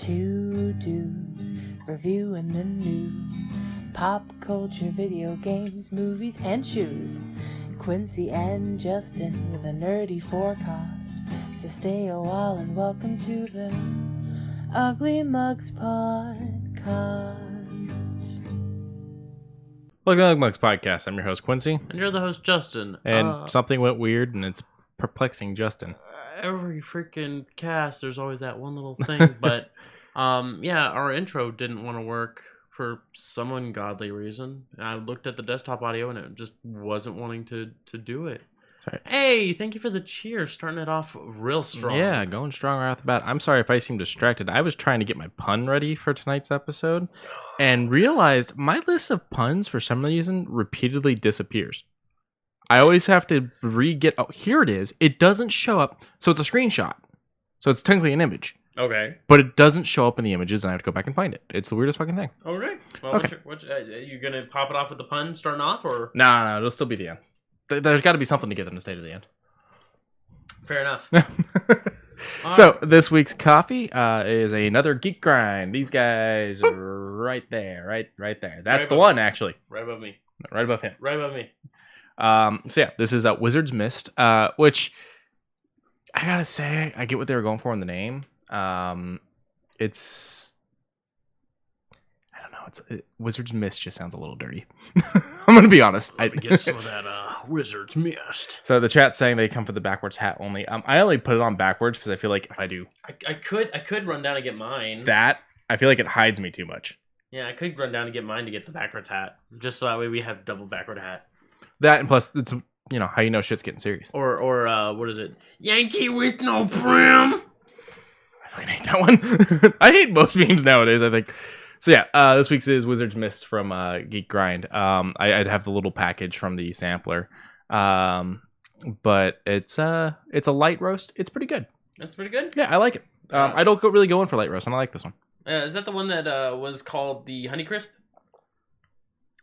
Two dudes reviewing the news, pop culture, video games, movies, and shoes. Quincey and Justin with a nerdy forecast. So stay a while and welcome to the Ugly Mugs Podcast. Welcome to Ugly Mugs Podcast. I'm your host, Quincey. And you're the host, Justin. And something went weird, and it's perplexing Justin. Every freaking cast, there's always that one little thing. But, our intro didn't want to work for some ungodly reason. I looked at the desktop audio, and it just wasn't wanting to do it. Sorry. Hey, thank you for the cheer. Starting it off real strong. Yeah, going strong right off the bat. I'm sorry if I seem distracted. I was trying to get my pun ready for tonight's episode and realized my list of puns, for some reason, repeatedly disappears. I always have to oh, here it is. It doesn't show up. So it's a screenshot. So it's technically an image. Okay. But it doesn't show up in the images, and I have to go back and find it. It's the weirdest fucking thing. Okay. Well, okay. Are you going to pop it off with the pun starting off, or? No, it'll still be the end. There's got to be something to get them to stay to the end. Fair enough. So this week's coffee is another Geek Grind. These guys are right there, right there. That's right the one, actually. Right above me. Right above him. Right above me. This is Wizard's Mist, which I gotta say, I get what they were going for in the name. It's I don't know. Wizard's Mist just sounds a little dirty. I'm gonna be honest. Let me get some of that Wizard's Mist. So the chat's saying they come for the backwards hat only. I only put it on backwards because I feel like if I do, I could run down and get mine. That I feel like it hides me too much. Yeah, I could run down and get mine to get the backwards hat, just so that way we have double backward hat. That and plus it's how you know shit's getting serious. Or what is it? Yankee with no brim. I fucking hate that one. I hate most memes nowadays, I think. So yeah, this week's is Wizard's Mist from Geek Grind. I'd have the little package from the sampler. But it's a light roast. It's pretty good. That's pretty good? Yeah, I like it. I don't really go in for light roast, and I like this one. Is that the one that was called the Honeycrisp?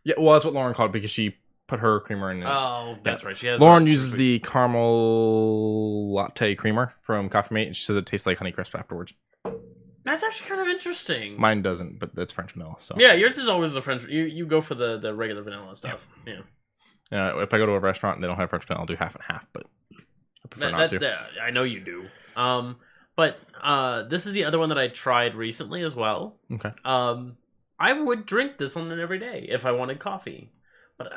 Yeah, well, that's what Lauren called it because she put her creamer in it. Oh, that's right. She has Lauren uses the caramel latte creamer from Coffee Mate, and she says it tastes like Honeycrisp afterwards. That's actually kind of interesting. Mine doesn't, but that's French vanilla. So yeah, yours is always the French. You go for the regular vanilla stuff. Yeah. If I go to a restaurant and they don't have French vanilla, I'll do half and half. But I prefer not to. I know you do. But this is the other one that I tried recently as well. Okay. I would drink this one every day if I wanted coffee, but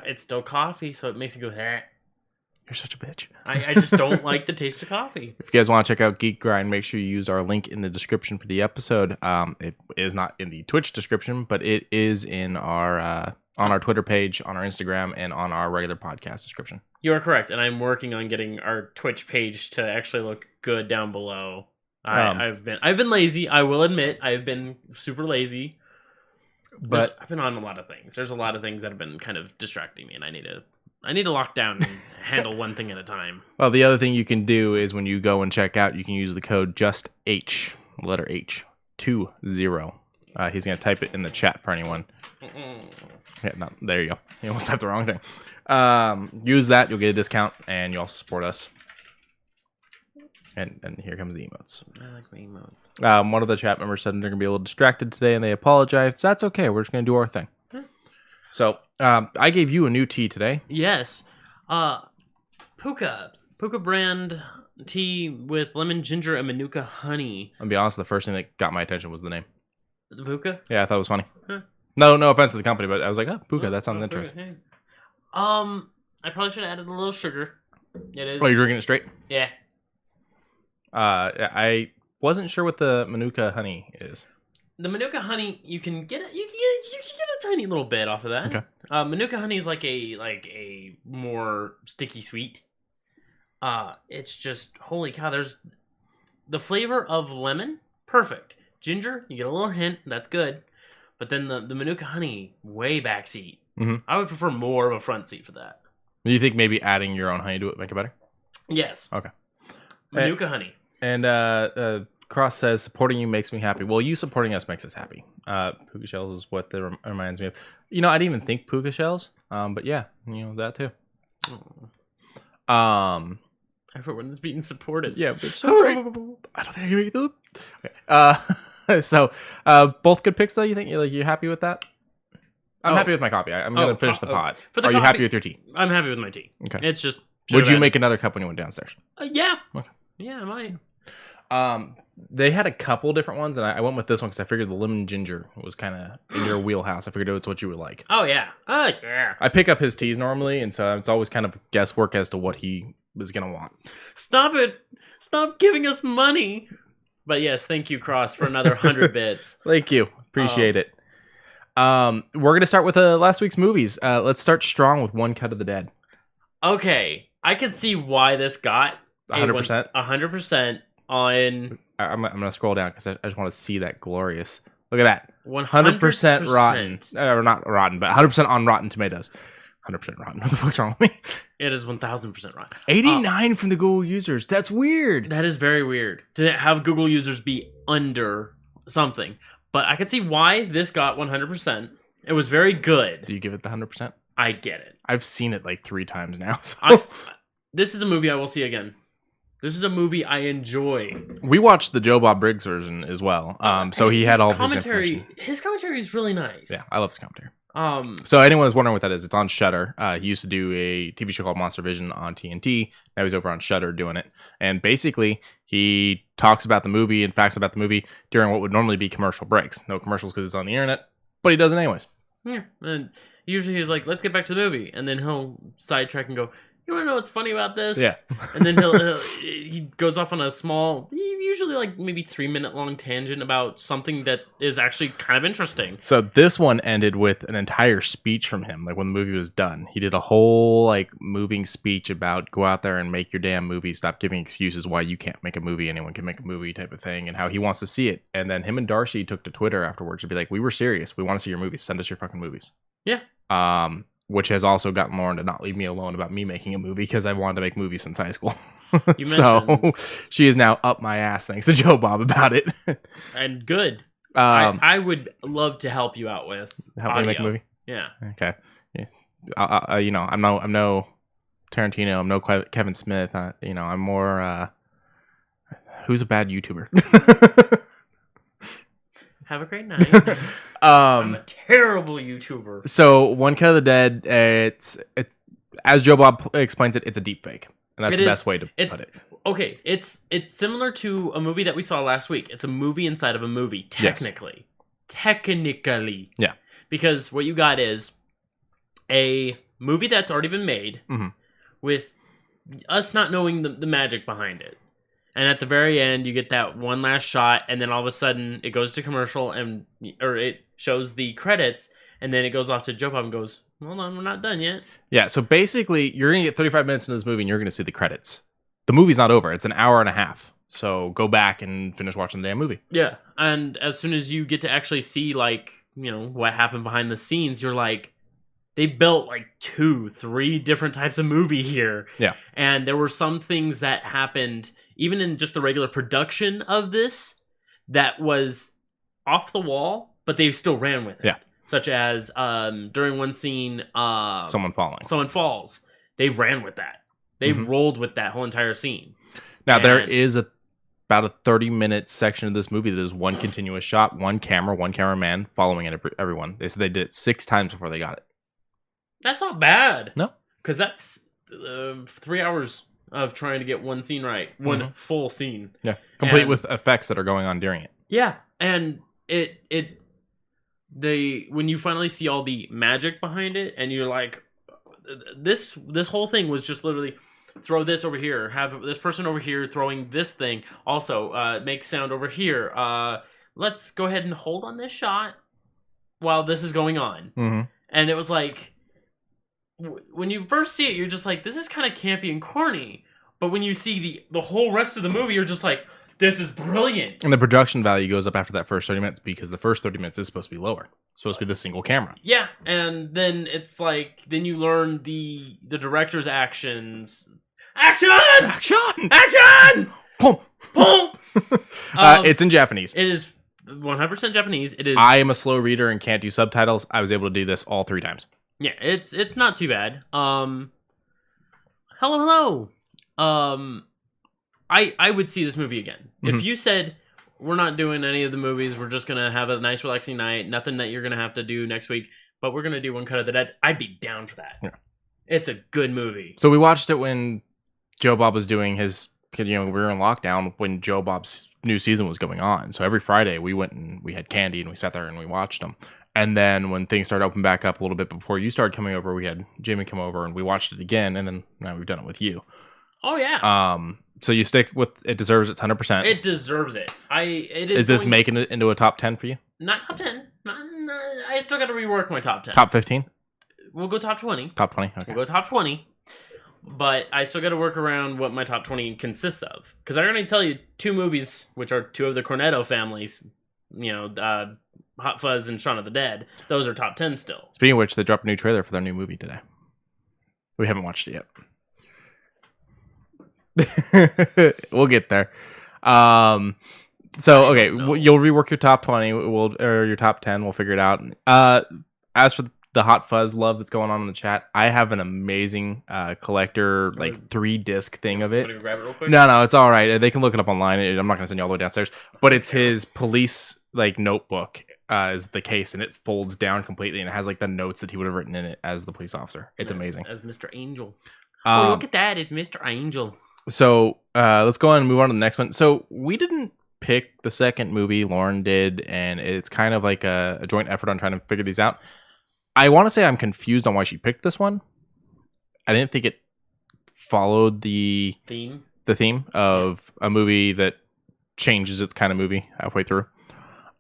it's still coffee, so it makes you go, eh. You're such a bitch. I just don't like the taste of coffee. If you guys want to check out Geek Grind, make sure you use our link in the description for the episode. It is not in the Twitch description, but it is in our on our Twitter page, on our Instagram, and on our regular podcast description. You are correct, and I'm working on getting our Twitch page to actually look good down below. I've been lazy. I will admit, I've been super lazy. But I've been on a lot of things. There's a lot of things that have been kind of distracting me, and I need to lock down and handle one thing at a time. Well, the other thing you can do is when you go and check out, you can use the code JUSTH, letter H, 20. He's going to type it in the chat for anyone. Yeah, no, there you go. You almost typed the wrong thing. Use that, you'll get a discount, and you also support us. And here comes the emotes. I like my emotes. One of the chat members said they're going to be a little distracted today, and they apologize. That's okay. We're just going to do our thing. So, I gave you a new tea today. Yes. Puka brand tea with lemon, ginger, and manuka honey. I'll be honest, the first thing that got my attention was the name. The Puka? Yeah, I thought it was funny. Huh. No offense to the company, but I was like, oh, Puka, that sounds interesting. Hey. I probably should have added a little sugar. It is. Oh, you're drinking it straight? Yeah. I wasn't sure what the manuka honey is. The manuka honey, you can get a tiny little bit off of that. Okay. Manuka honey is like a more sticky sweet. It's just holy cow. There's the flavor of lemon, perfect. Ginger, you get a little hint, that's good. But then the manuka honey, way back seat. Mm-hmm. I would prefer more of a front seat for that. Do you think maybe adding your own honey to it make it better? Yes. Okay. Manuka honey. And Cross says, supporting you makes me happy. Well, you supporting us makes us happy. Puka shells is what that reminds me of. I didn't even think puka shells. But yeah, that too. Everyone is being supported. Yeah, but so great. I don't think I can make it. Okay. So, both good picks though. You think you're happy with that? I'm happy with my copy. I'm gonna finish the pod. Are you happy with your tea? I'm happy with my tea. Okay. It's just. Would you make another cup when you went downstairs? Yeah. Okay. Yeah, I might. They had a couple different ones, and I went with this one because I figured the lemon ginger was kind of in your wheelhouse. I figured it's what you would like. Oh yeah. Yeah. I pick up his teas normally, and so it's always kind of guesswork as to what he was gonna want. Stop it! Stop giving us money. But yes, thank you, Cross, for another 100 bits. Thank you, appreciate it. We're gonna start with last week's movies. Let's start strong with One Cut of the Dead. Okay, I can see why this got 100%. 100% on. I'm gonna scroll down because I just want to see that glorious. Look at that, 100% rotten, or not rotten, but 100% on Rotten Tomatoes. 100% rotten. What the fuck's wrong with me? It is 1000% rotten. 89 from the Google users. That's weird. That is very weird to have Google users be under something. But I can see why this got 100%. It was very good. Do you give it the 100%? I get it. I've seen it like 3 times now. So. This is a movie I will see again. This is a movie I enjoy. We watched the Joe Bob Briggs version as well. So he had all of his information. His commentary is really nice. Yeah, I love his commentary. So anyone who's wondering what that is, it's on Shudder. He used to do a TV show called Monster Vision on TNT. Now he's over on Shudder doing it. And basically, he talks about the movie and facts about the movie during what would normally be commercial breaks. No commercials because it's on the internet, but he does it anyways. Yeah, and usually he's like, let's get back to the movie. And then he'll sidetrack and go, you want to know what's funny about this? Yeah. And then he goes off on a small, usually like maybe 3-minute long tangent about something that is actually kind of interesting. So this one ended with an entire speech from him. Like when the movie was done, he did a whole like moving speech about go out there and make your damn movie. Stop giving excuses why you can't make a movie. Anyone can make a movie type of thing, and how he wants to see it. And then him and Darcy took to Twitter afterwards to be like, we were serious. We want to see your movies. Send us your fucking movies. Yeah. Which has also gotten Lauren to not leave me alone about me making a movie because I've wanted to make movies since high school. So she is now up my ass thanks to Joe Bob about it. And good. I would love to help you out with help me make a movie. Yeah. Okay. Yeah. I'm no Tarantino. I'm no Kevin Smith. I'm more. Who's a bad YouTuber? Have a great night. I'm a terrible YouTuber. So, One Cut of the Dead, it's as Joe Bob explains it, it's a deep fake. And that's the best way to put it. Okay, it's similar to a movie that we saw last week. It's a movie inside of a movie, technically. Yes. Technically. Yeah. Because what you got is a movie that's already been made with us not knowing the magic behind it. And at the very end, you get that one last shot, and then all of a sudden, it goes to commercial, or it shows the credits, and then it goes off to Joe Bob and goes, hold on, we're not done yet. Yeah, so basically, you're going to get 35 minutes into this movie, and you're going to see the credits. The movie's not over. It's an hour and a half. So go back and finish watching the damn movie. Yeah, and as soon as you get to actually see, what happened behind the scenes, you're like, they built 2-3 different types of movie here. Yeah. And there were some things that happened even in just the regular production of this, that was off the wall, but they still ran with it. Yeah. Such as during one scene, someone falls. They ran with that. They rolled with that whole entire scene. Now there is about a 30-minute section of this movie that is one continuous shot, one cameraman following everyone. They said they did it 6 times before they got it. That's not bad. No, because that's 3 hours of trying to get one scene right. One full scene. Yeah. Complete with effects that are going on during it. Yeah. And when you finally see all the magic behind it, and you're like, this whole thing was just literally throw this over here, have this person over here throwing this thing. Also, make sound over here. Let's go ahead and hold on this shot while this is going on. And it was like, when you first see it, you're just like, this is kind of campy and corny. But when you see the whole rest of the movie, you're just like, this is brilliant. And the production value goes up after that first 30 minutes because the first 30 minutes is supposed to be lower. It's supposed to be the single camera. Yeah, and then it's like, then you learn the director's actions. Action! Action! Action! Boom! Boom! It's in Japanese. It is 100% Japanese. It is. I am a slow reader and can't do subtitles. I was able to do this all 3 times. Yeah, it's not too bad. Hello. I would see this movie again. If you said, we're not doing any of the movies. We're just gonna have a nice relaxing night. Nothing that you're gonna have to do next week. But we're gonna do One Cut of the Dead. I'd be down for that. Yeah. It's a good movie. So we watched it when Joe Bob was doing his. We were in lockdown when Joe Bob's new season was going on. So every Friday we went and we had candy and we sat there and we watched them. And then when things started opening back up a little bit before you started coming over, we had Jimmy come over and we watched it again. And then now we've done it with you. Oh yeah. So you stick with it. Deserves its 100%. It deserves it. Is this making it into a top 10 for you? Not top 10. I still got to rework my top 10. Top 15. We'll go top 20. Top 20. Okay. We'll go top 20. But I still got to work around what my top 20 consists of. Because I'm going to tell you 2 movies, which are 2 of the Cornetto families. Hot Fuzz and Shaun of the Dead. Those are top 10 still. Speaking of which, they dropped a new trailer for their new movie today. We haven't watched it yet. We'll get there. So okay, you'll rework your top 20. Or your top 10. We'll figure it out. As for the Hot Fuzz love that's going on in the chat, I have an amazing collector 3-disc thing of it. Want to grab it real quick? No, it's all right. They can look it up online. I'm not going to send you all the way downstairs. But it's his police notebook is the case, and it folds down completely, and it has the notes that he would have written in it as the police officer. It's amazing. As Mr. Angel. Look at that! It's Mr. Angel. So let's go on and move on to the next one. So we didn't pick the second movie. Lauren did, and it's kind of like a joint effort on trying to figure these out. I want to say I'm confused on why she picked this one. I didn't think it followed the theme of a movie that changes its kind of movie halfway through.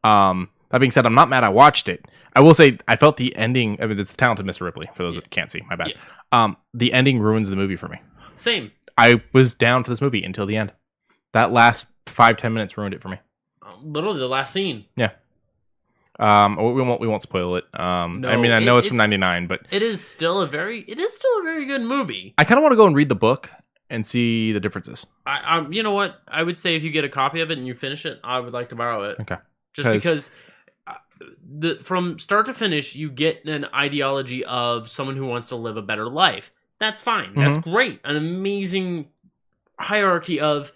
That being said, I'm not mad I watched it. I will say I felt the ending. I mean, it's Talented Mr. Ripley, for those that can't see. My bad. Yeah. The ending ruins the movie for me. Same. I was down for this movie until the end. That last 5-10 minutes ruined it for me. Literally the last scene. Yeah. We won't spoil it. No, I mean, I know it's from '99, but it is still a very good movie. I kind of want to go and read the book and see the differences. You know what? I would say if you get a copy of it and you finish it, I would like to borrow it. Okay. Just because from start to finish, you get an ideology of someone who wants to live a better life. That's fine. That's great. An amazing hierarchy of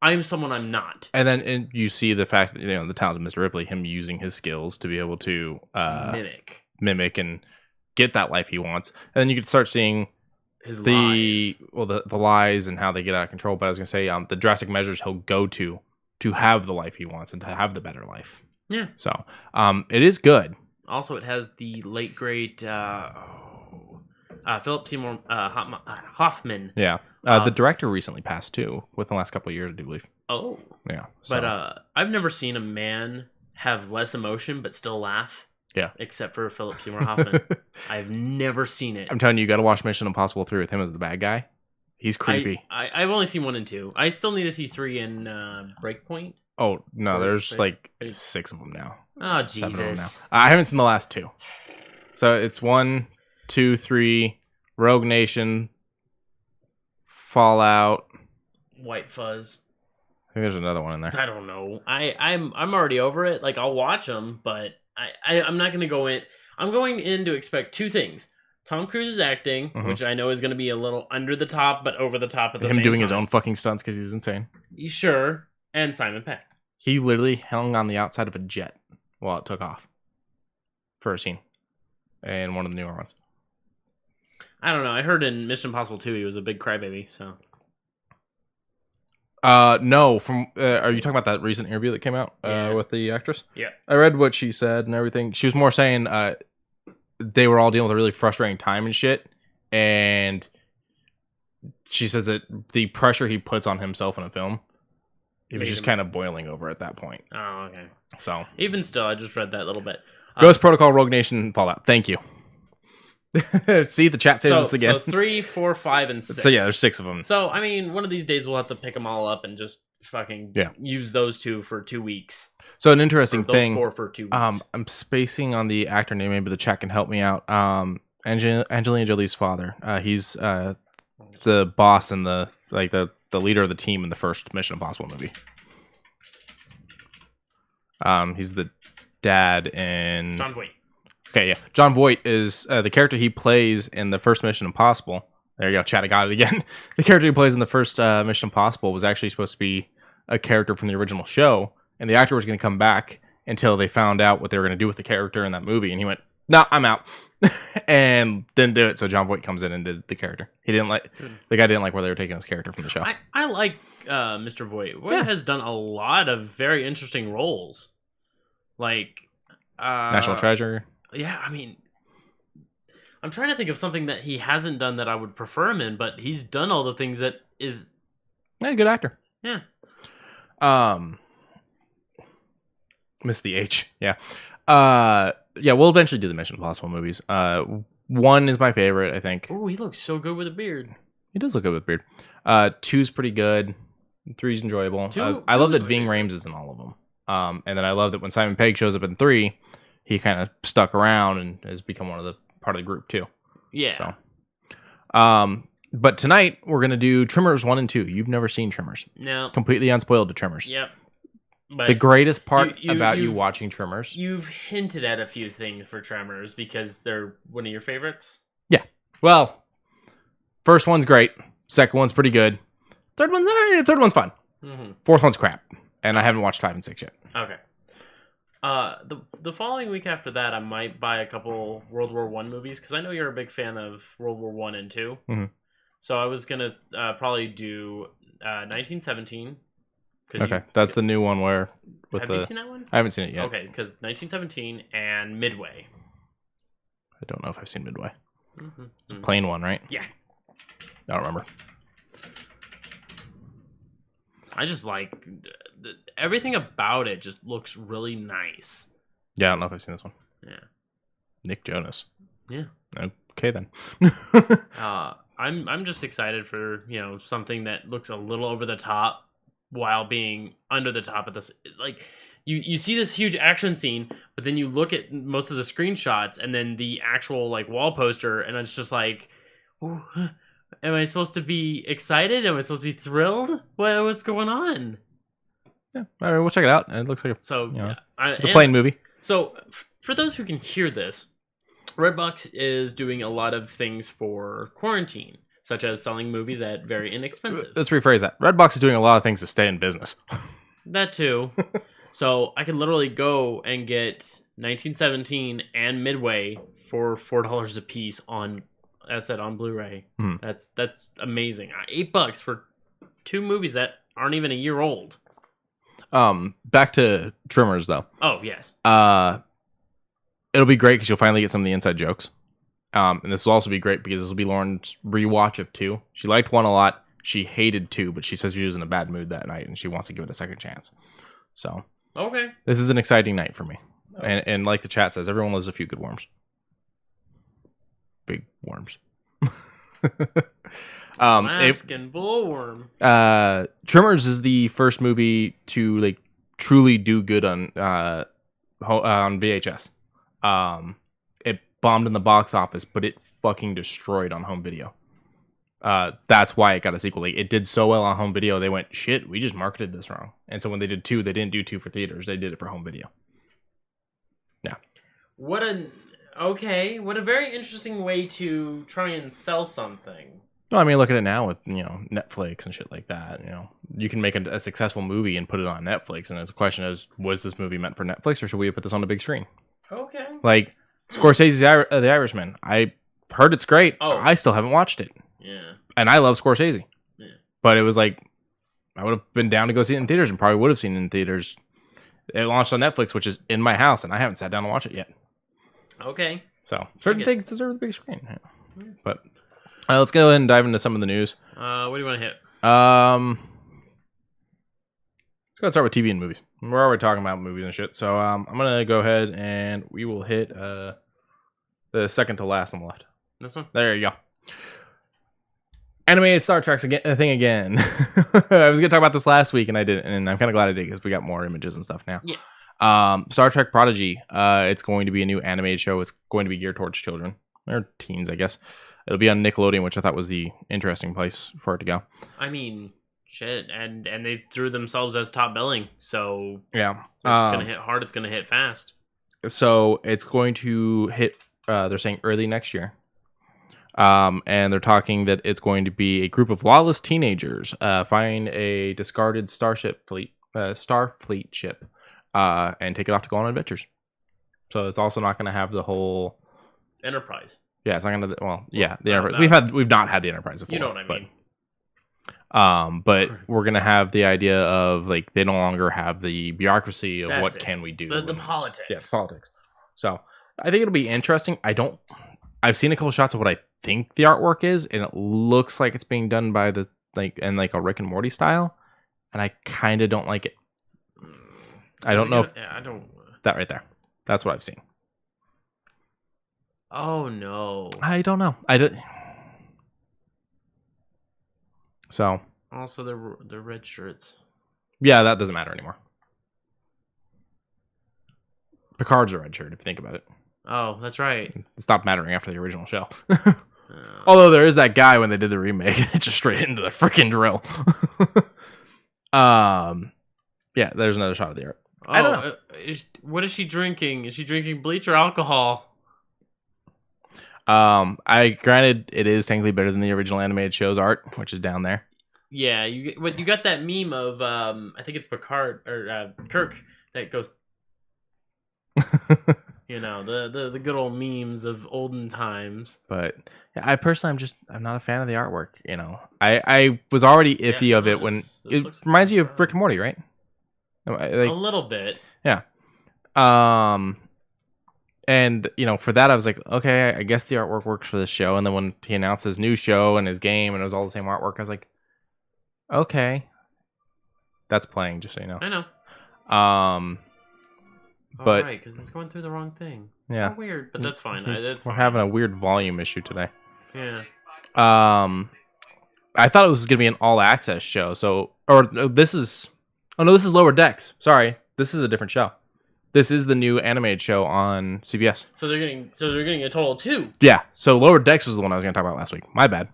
I'm someone I'm not. And then you see the fact that, the Talented Mr. Ripley, him using his skills to be able to mimic and get that life he wants. And then you can start seeing the lies and how they get out of control. But I was going to say the drastic measures he'll go to have the life he wants and to have the better life. Yeah. So it is good. Also, it has the late, great Philip Seymour Hoffman. Yeah. The director recently passed too, within the last couple of years, I do believe. Oh. Yeah. So. But I've never seen a man have less emotion but still laugh. Yeah. Except for Philip Seymour Hoffman. I've never seen it. I'm telling you, you got to watch Mission Impossible 3 with him as the bad guy. He's creepy. I've only seen 1 and 2. I still need to see 3 in Breakpoint. Oh, no, there's 6 of them now. Oh, Jesus. 7 of them now. I haven't seen the last 2. So it's 1, 2, 3, Rogue Nation, Fallout, White Fuzz. I think there's another one in there. I don't know. I'm already over it. I'll watch them, but I'm not going to go in. I'm going in to expect 2 things. Tom Cruise's acting, which I know is going to be a little under the top, but over the top at the same time. Him doing his own fucking stunts because he's insane. Sure. And Simon Pegg. He literally hung on the outside of a jet while it took off for a scene in one of the newer ones. I don't know. I heard in Mission Impossible 2 he was a big crybaby, so. No. Are you talking about that recent interview that came out with the actress? Yeah. I read what she said and everything. She was more saying they were all dealing with a really frustrating time and shit, and she says that the pressure he puts on himself in a film, it was just kind of boiling over at that point. Oh, okay. So even still, I just read that little bit. Ghost Protocol, Rogue Nation, Fallout. Thank you. See, the chat saves us again. So 3, 4, 5, and 6. So yeah, there's 6 of them. So I mean, one of these days we'll have to pick them all up and just fucking use those 2 for 2 weeks. So an interesting thing. 4 for 2 weeks. I'm spacing on the actor name. Maybe the chat can help me out. Angelina Jolie's father. He's the boss and the leader of the team in the first Mission Impossible movie. He's the dad in John Voight. Okay, yeah. John Voight is the character he plays in the first Mission Impossible. There you go, chat, I got it again. The character he plays in the first Mission Impossible was actually supposed to be a character from the original show, and the actor was going to come back until they found out what they were going to do with the character in that movie, and he went, "No, I'm out," and didn't do it. So Jon Voight comes in and did the character. The guy didn't like where they were taking his character from the show. I like Mr. Voight. Voight has done a lot of very interesting roles, like National Treasure. Yeah, I mean, I'm trying to think of something that he hasn't done that I would prefer him in, but he's done all the things that is. Yeah, good actor. Yeah. Miss the H. Yeah. Yeah, we'll eventually do the Mission Impossible movies. 1 is my favorite, I think. Oh, he looks so good with a beard. He does look good with a beard. 2's pretty good. 3's enjoyable. I love that Ving Rhames is in all of them. And then I love that when Simon Pegg shows up in 3, he kind of stuck around and has become part of the group too. Yeah. So, but tonight we're gonna do Tremors 1 and 2. You've never seen Tremors. No. Completely unspoiled to Tremors. Yep. But the greatest part about you watching Tremors. You've hinted at a few things for Tremors because they're one of your favorites. Yeah. Well, first one's great. Second one's pretty good. Third one's fun. Mm-hmm. Fourth one's crap. And I haven't watched 5 and 6 yet. Okay. The following week after that, I might buy a couple World War I movies because I know you're a big fan of World War I and 2. Mm-hmm. So I was gonna probably do 1917. Okay, that's the new one where. Have you seen that one? I haven't seen it yet. Okay, because 1917 and Midway. I don't know if I've seen Midway. Mm-hmm. It's a plain one, right? Yeah. I don't remember. I just like everything about it. Just looks really nice. Yeah, I don't know if I've seen this one. Yeah. Nick Jonas. Yeah. Okay then. I'm just excited for something that looks a little over the top while being under the top of this. Like you see this huge action scene, but then you look at most of the screenshots and then the actual like wall poster, and it's just like, ooh, am I supposed to be excited? Am I supposed to be thrilled? What's going on? Yeah, all right, we'll check it out. It looks like it's a plain movie. So for those who can hear this, Redbox is doing a lot of things for quarantine, such as selling movies at very inexpensive. Let's rephrase that. Redbox is doing a lot of things to stay in business. That too. So I can literally go and get 1917 and Midway for $4 a piece on Blu-ray. Mm-hmm. That's amazing. $8 for 2 movies that aren't even a year old. Back to Tremors though. Oh yes. It'll be great because you'll finally get some of the inside jokes. And this will also be great because this will be Lauren's rewatch of 2. She liked 1 a lot. She hated 2, but she says she was in a bad mood that night and she wants to give it a second chance. So okay, this is an exciting night for me. Okay. And like the chat says, everyone loves a few good worms. Big worms. Alaskan bullworm. Tremors is the first movie to like truly do good on VHS. It bombed in the box office, but it fucking destroyed on home video. That's why it got a sequel. Like, it did so well on home video, they went, shit, we just marketed this wrong. And so when they did 2, they didn't do 2 for theaters. They did it for home video. Yeah. What a very interesting way to try and sell something. Well, I mean, look at it now with, Netflix and shit like that. You can make a successful movie and put it on Netflix. And it's a question is, was this movie meant for Netflix or should we put this on the big screen? Okay. Like, Scorsese's The Irishman. I heard it's great. Oh. I still haven't watched it. Yeah. And I love Scorsese. Yeah. But it was like, I would have been down to go see it in theaters and probably would have seen it in theaters. It launched on Netflix, which is in my house, and I haven't sat down to watch it yet. Okay. So, certain things deserve the big screen. Yeah. But let's go ahead and dive into some of the news. What do you want to hit? Let's go and start with TV and movies. We're already talking about movies and shit. So, I'm going to go ahead and we will hit the second to last on the left. This one? There you go. Animated Star Trek's thing again. I was going to talk about this last week, and I didn't, and I'm kind of glad I did because we got more images and stuff now. Yeah. Star Trek Prodigy. It's going to be a new animated show. It's going to be geared towards children or teens, I guess. It'll be on Nickelodeon, which I thought was the interesting place for it to go. I mean, shit, and they threw themselves as top billing, so yeah, it's gonna hit hard. It's gonna hit fast. So it's going to hit. They're saying early next year. And they're talking that it's going to be a group of lawless teenagers find a discarded starship fleet Starfleet ship, and take it off to go on adventures. So it's also not going to have the whole Enterprise. Yeah, it's not going to. Well, yeah, the Enterprise. We've not had the Enterprise before. You know what I mean. But we're gonna have the idea of like they no longer have the bureaucracy of what can we do. The politics. Yeah, politics. So I think it'll be interesting. I've seen a couple shots of what I think the artwork is, and it looks like it's being done by the a Rick and Morty style, and I kind of don't like it. I don't know. I don't. That right there. That's what I've seen. Oh no. I don't know. So. Also, the red shirts. Yeah, that doesn't matter anymore. Picard's a red shirt, if you think about it. Oh, that's right. It stopped mattering after the original show. Although there is that guy when they did the remake, it just straight into the freaking drill. Yeah, there's another shot of the art. Oh, I don't know. What is she drinking? Is she drinking bleach or alcohol? Granted, it is technically better than the original animated show's art, which is down there. Yeah, you got that meme of I think it's Picard or Kirk that goes. You know, the good old memes of olden times. But yeah, I personally, I'm not a fan of the artwork. You know, I was already iffy of it when it reminds you of Rick and Morty, right? A little bit. Yeah. And, you know, for that, I was like, okay, I guess the artwork works for this show. And then when he announced his new show and his game and it was all the same artwork, I was like, okay. That's playing, just so you know. I know. But right, because it's going through the wrong thing. Yeah. How weird, but that's fine. We're having a weird volume issue today. Yeah. I thought it was going to be an all-access show. This is Lower Decks. Sorry. This is a different show. This is the new animated show on CBS. So they're getting a total of 2. Yeah. So Lower Decks was the one I was going to talk about last week. My bad.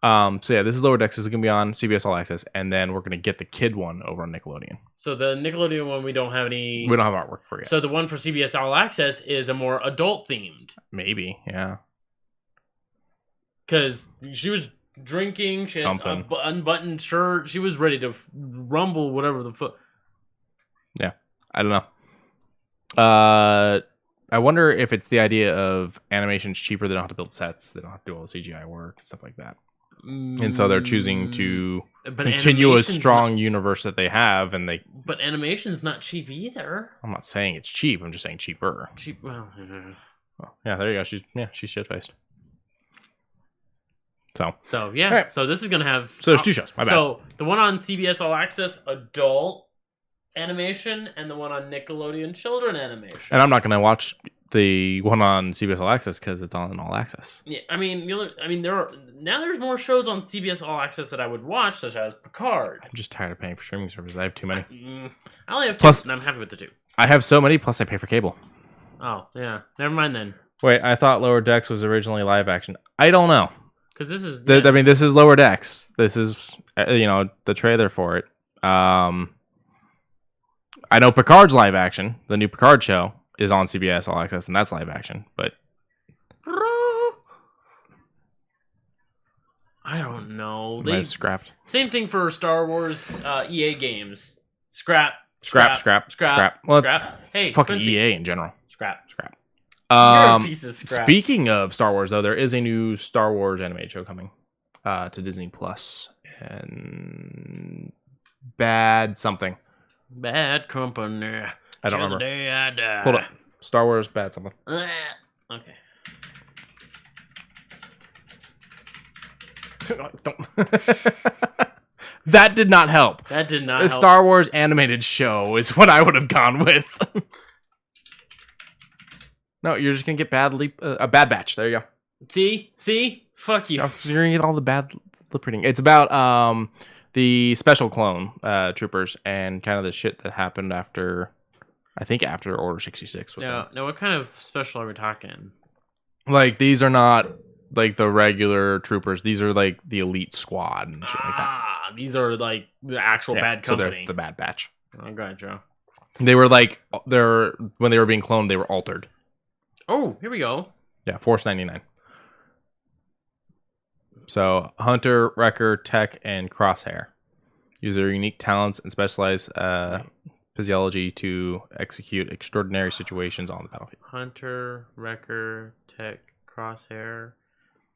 So yeah, this is Lower Decks. This is going to be on CBS All Access, and then we're going to get the kid one over on Nickelodeon. So the Nickelodeon one, we don't have artwork for yet. So the one for CBS All Access is a more adult themed. Maybe, yeah. Because she was drinking, she had an unbuttoned shirt, she was ready to rumble whatever the fuck. Yeah, I don't know. I wonder if it's the idea of animation's cheaper. They don't have to build sets. They don't have to do all the CGI work and stuff like that. And so they're choosing to continue a strong universe that they have, and they. But animation's not cheap either. I'm not saying it's cheap. I'm just saying cheaper. Cheap. Well, yeah. There you go. She's shit faced. So yeah. Right. So this is gonna have. So there's 2 shows. My bad. So the one on CBS All Access, adult animation, and the one on Nickelodeon, children animation. And I'm not gonna watch the one on CBS All Access because it's on All Access. Yeah, there's more shows on CBS All Access that I would watch, such as Picard. I'm just tired of paying for streaming services. I have too many. I only have 2, plus, and I'm happy with the 2. I have so many. Plus, I pay for cable. Oh yeah, never mind then. Wait, I thought Lower Decks was originally live action. I don't know. Because this is. This is Lower Decks. This is the trailer for it. I know Picard's live action. The new Picard show is on CBS All Access, and that's live action. But I don't know. They scrapped. Same thing for Star Wars EA games. Scrap. Well, scrap. Hey, fucking Quincy. EA in general. Scrap. You're a piece of scrap. Speaking of Star Wars, though, there is a new Star Wars animated show coming to Disney Plus, and Bad something. Bad company. I don't remember. The day I die. Hold up. Star Wars Bad something. Okay. Don't. That did not help. That did not help. The Star Wars animated show is what I would have gone with. No, you're just going to get a Bad Batch. There you go. See? Fuck you. You're going to get all the bad lip reading. It's about the special clone troopers and kind of the shit that happened after Order 66. Now, what kind of special are we talking? Like, these are not like the regular troopers. These are like the elite squad and shit like that. These are like the actual bad company. So they're the Bad Batch. Oh, gotcha. They were like, when they were being cloned, they were altered. Oh, here we go. Yeah, Force 99. So, Hunter, Wrecker, Tech, and Crosshair. Use their unique talents and specialized physiology to execute extraordinary situations on the battlefield. Hunter, Wrecker, Tech, Crosshair.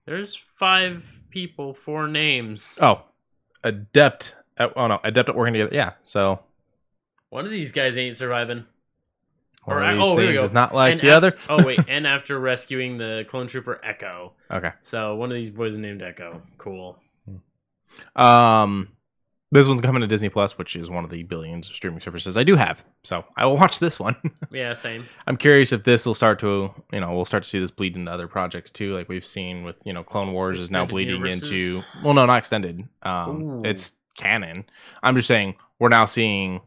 There's 5 people, 4 names. Oh, adept at working together. Yeah, so one of these guys ain't surviving. One of these things is not like the other. Oh wait, and after rescuing the clone trooper Echo. Okay. So one of these boys is named Echo. Cool. This one's coming to Disney Plus, which is one of the billions of streaming services I do have. So I will watch this one. Yeah, same. I'm curious if this will start to, we'll start to see this bleed into other projects too, like we've seen with, Clone Wars is now bleeding into. Well, no, not extended. It's canon. I'm just saying we're now seeing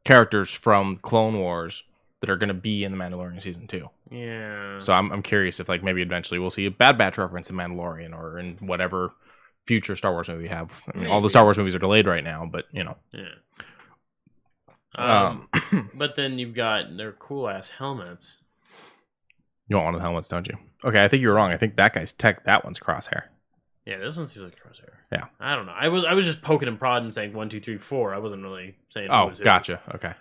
characters from Clone Wars that are going to be in the Mandalorian season 2. Yeah. So I'm curious if maybe eventually we'll see a Bad Batch reference in Mandalorian or in whatever future Star Wars movie we have. I mean, all the Star Wars movies are delayed right now, but Yeah. But then you've got their cool ass helmets. You want one of the helmets, don't you? Okay, I think you're wrong. I think that guy's Tech. That one's Crosshair. Yeah, this one seems like Crosshair. Yeah. I don't know. I was just poking and prodding, saying 1, 2, 3, 4. I wasn't really saying. Oh, gotcha. Okay.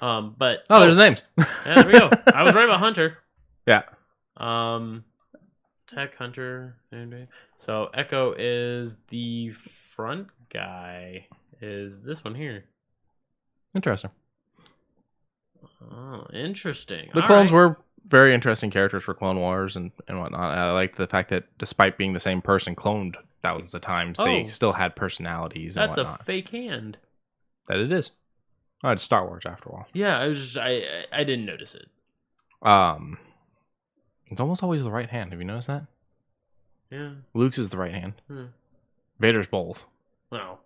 But there's the names. Yeah, there we go. I was right about Hunter. Yeah. Tech, Hunter. So Echo is the front guy. Is this one here? Interesting. Oh, interesting. The clones were very interesting characters for Clone Wars and whatnot. I like the fact that despite being the same person cloned thousands of times, they still had personalities and whatnot. That's a fake hand. That it is. Oh, it's Star Wars after all. Yeah, I didn't notice it. It's almost always the right hand. Have you noticed that? Yeah. Luke's is the right hand. Vader's both. No.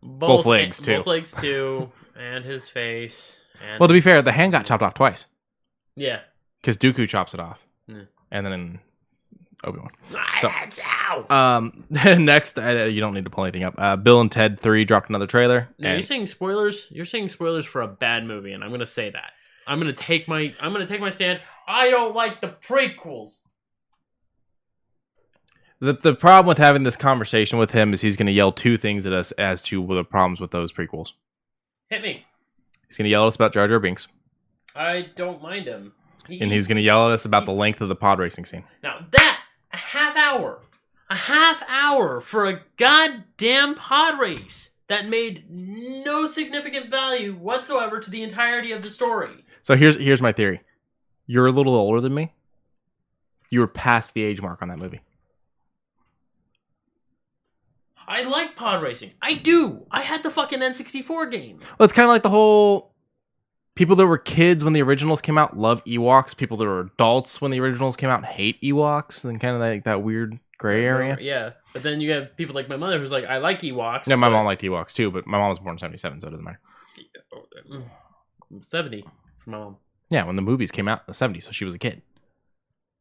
Both legs too. Both legs too, and his face. And well, to be fair, the hand got chopped off twice. Yeah. Because Dooku chops it off, and then Obi-Wan. So, next, you don't need to pull anything up. Bill and Ted 3 dropped another trailer. Now, you're saying spoilers. You're saying spoilers for a bad movie, and I'm gonna say that. I'm gonna take my stand. I don't like the prequels. The problem with having this conversation with him is he's going to yell 2 things at us as to the problems with those prequels. Hit me. He's going to yell at us about Jar Jar Binks. I don't mind him. And he's going to yell at us about the length of the pod racing scene. Now a half hour for a goddamn pod race that made no significant value whatsoever to the entirety of the story. So here's my theory. You're a little older than me. You were past the age mark on that movie. I like pod racing. I do. I had the fucking N64 game. Well, it's kind of like the whole people that were kids when the originals came out love Ewoks. People that were adults when the originals came out hate Ewoks. And kind of like that weird gray area. Yeah. But then you have people like my mother who's like, I like Ewoks. No, my mom liked Ewoks too, but my mom was born in 1977, so it doesn't matter. 70 for my mom. Yeah, when the movies came out in the 70s, so she was a kid.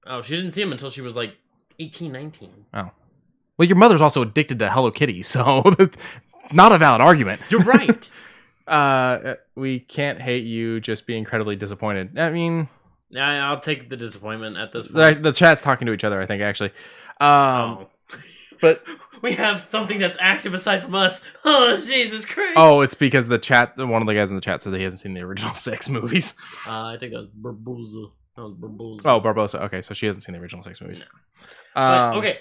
Oh, she didn't see them until she was like 18, 19. Oh. Well, your mother's also addicted to Hello Kitty, so not a valid argument. You're right. We can't hate you, just be incredibly disappointed. I mean... I'll take the disappointment at this point. The chat's talking to each other, I think, actually. But we have something that's active aside from us. Oh, Jesus Christ. Oh, it's because the chat, one of the guys in the chat said that he hasn't seen the original 6 movies. I think that was Barbosa. Oh, Barbosa. Okay, so she hasn't seen the original 6 movies. No. But, okay.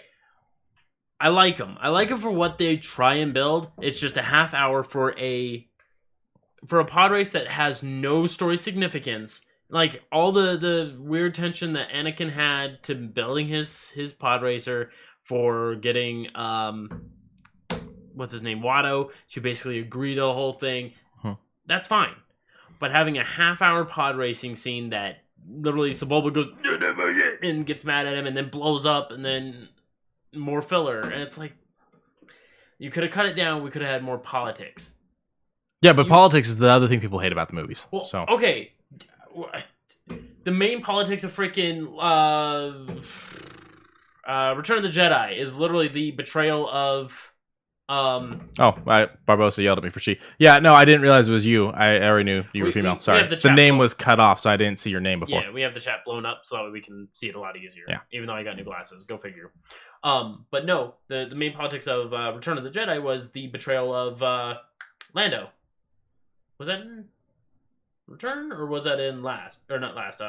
I like them. I like them for what they try and build. It's just a half hour for a pod race that has no story significance. Like, all the weird tension that Anakin had to building his pod racer, for getting what's his name, Watto, to basically agree to the whole thing. That's fine. But having a half-hour pod racing scene that literally Sebulba goes and gets mad at him and then blows up and then more filler, and it's like, you could have cut it down. We could have had more politics. Yeah, but politics is the other thing people hate about the movies. Well, so okay, the main politics of freaking Return of the Jedi is literally the betrayal of Barbosa yelled at me for she. Yeah, no, I didn't realize it was you. I already knew you were female. Sorry. The name was cut off, so I didn't see your name before. Yeah, we have the chat blown up so that we can see it a lot easier. Yeah. Even though I got new glasses. Go figure. But no, the main politics of Return of the Jedi was the betrayal of Lando. Was that in Return, or was that in Last? Or not Last,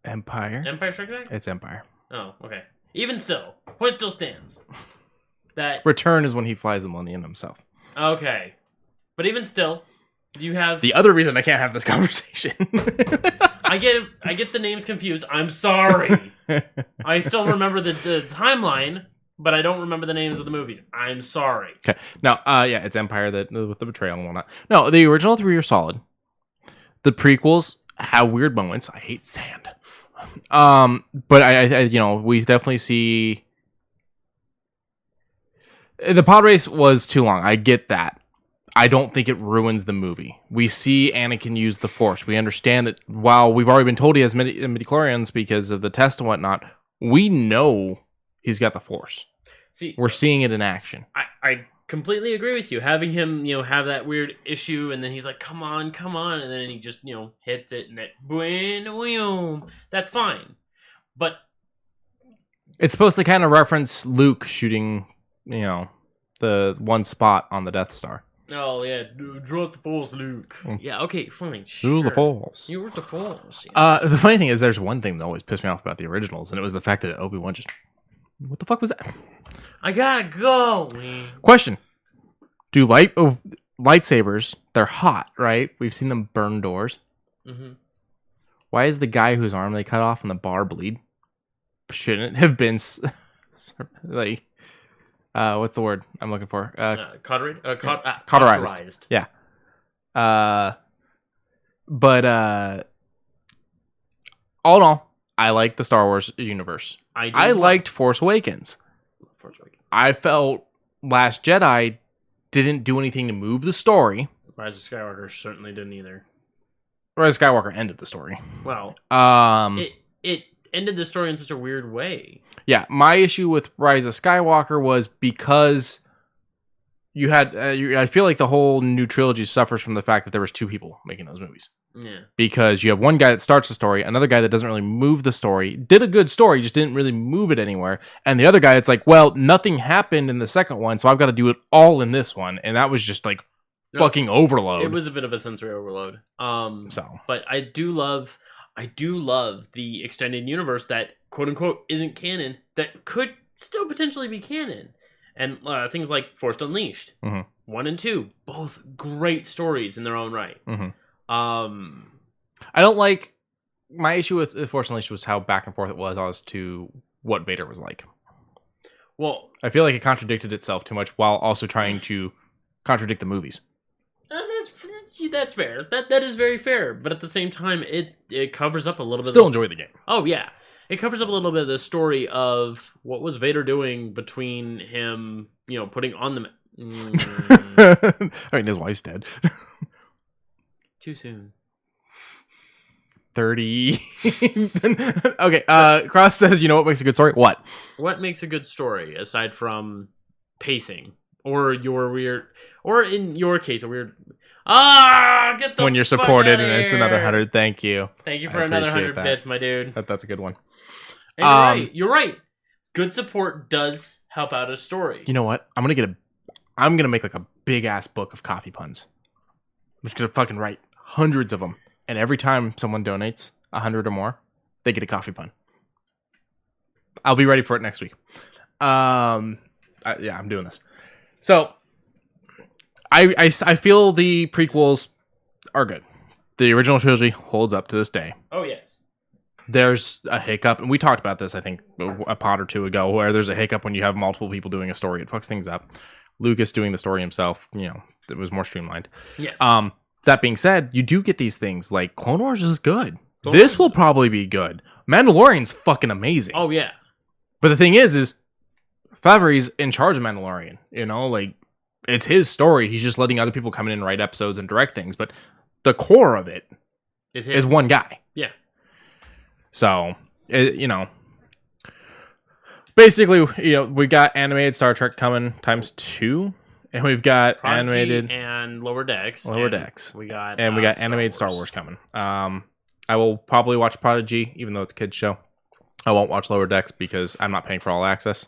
Empire? Empire Strikes Back? It's Empire. Oh, okay. Even still, point still stands. That Return is when he flies the Millennium himself. Okay. But even still, you have... The other reason I can't have this conversation. I get the names confused. I'm sorry. I still remember the timeline, but I don't remember the names of the movies. I'm sorry. Okay. Now, yeah, it's Empire with the betrayal and whatnot. No, the original 3 are solid. The prequels have weird moments. I hate sand. But I we definitely see... The pod race was too long. I get that. I don't think it ruins the movie. We see Anakin use the Force. We understand that while we've already been told he has midichlorians because of the test and whatnot, we know he's got the Force. See, we're seeing it in action. I completely agree with you. Having him, have that weird issue, and then he's like, come on, and then he just, hits it, and that's fine. But it's supposed to kind of reference Luke shooting, the one spot on the Death Star. Oh, yeah. Draw the Force, Luke. Yeah, okay, fine. Sure. Use the Force. You were the Force. Yes. The funny thing is, there's one thing that always pissed me off about the originals, and it was the fact that Obi-Wan just... What the fuck was that? I gotta go. Question. Do lightsabers, they're hot, right? We've seen them burn doors. Mm-hmm. Why is the guy whose arm they cut off on the bar bleed? Shouldn't it have been... like... what's the word I'm looking for? Cauterized. Yeah. But all in all, I like the Star Wars universe. I liked Force Awakens. I felt Last Jedi didn't do anything to move the story. Rise of Skywalker certainly didn't either. Rise of Skywalker ended the story. Well, it ended the story in such a weird way. Yeah, my issue with Rise of Skywalker was because you had... I feel like the whole new trilogy suffers from the fact that there was 2 people making those movies. Yeah. Because you have one guy that starts the story, another guy that doesn't really move the story, did a good story, just didn't really move it anywhere, and the other guy that's like, well, nothing happened in the second one, so I've got to do it all in this one, and that was just like fucking overload. It was a bit of a sensory overload. But I do love the extended universe that quote unquote isn't canon that could still potentially be canon, and things like Force Unleashed, 1 and 2, both great stories in their own right. I don't like... My issue with Force Unleashed was how back and forth it was as to what Vader was like. Well, I feel like it contradicted itself too much while also trying to contradict the movies. That's fair. That is very fair. But at the same time, it covers up a little bit. Still enjoy the game. Oh yeah, it covers up a little bit of the story of what was Vader doing between him, putting on the. I mean, his wife's dead. Too soon. 30. Okay. Cross says, "You know what makes a good story? What? What makes a good story aside from pacing or your weird, or in your case, a weird." Get the when you're supported and it's another 100. Thank you. Thank you for another 100 bits, my dude. That's a good one. And you're right. Good support does help out a story. You know what? I'm gonna make like a big ass book of coffee puns. I'm just gonna fucking write hundreds of them, and every time someone donates 100 or more, they get a coffee pun. I'll be ready for it next week. I'm doing this. So. I feel the prequels are good. The original trilogy holds up to this day. Oh, yes. There's a hiccup, and we talked about this, I think, a pod or two ago, where there's a hiccup when you have multiple people doing a story. It fucks things up. Lucas doing the story himself, it was more streamlined. Yes. That being said, you do get these things, like Clone Wars is good. This will probably be good. Mandalorian's fucking amazing. Oh, yeah. But the thing is Favreau's in charge of Mandalorian, it's his story. He's just letting other people come in and write episodes and direct things. But the core of it is one guy. Yeah. So, basically, we got animated Star Trek coming ×2, and we've got Prodigy animated and Lower Decks. We got animated Star Wars coming. I will probably watch Prodigy, even though it's a kid's show. I won't watch Lower Decks because I'm not paying for all access.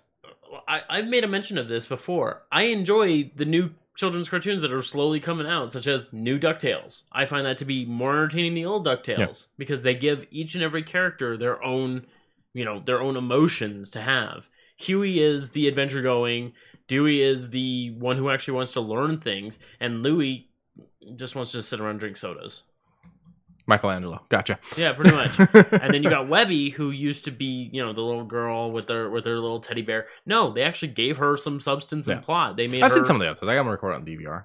I've made a mention of this before. I enjoy the new children's cartoons that are slowly coming out, such as new DuckTales. I find that to be more entertaining than the old DuckTales because they give each and every character their own, their own emotions to have. Huey is the adventure going, Dewey is the one who actually wants to learn things, and Louie just wants to sit around and drink sodas. Michelangelo, gotcha. Yeah, pretty much. And then you got Webby, who used to be, the little girl with their little teddy bear. No, they actually gave her some substance and plot. They made. I've seen some of the episodes. I got them recorded on DVR.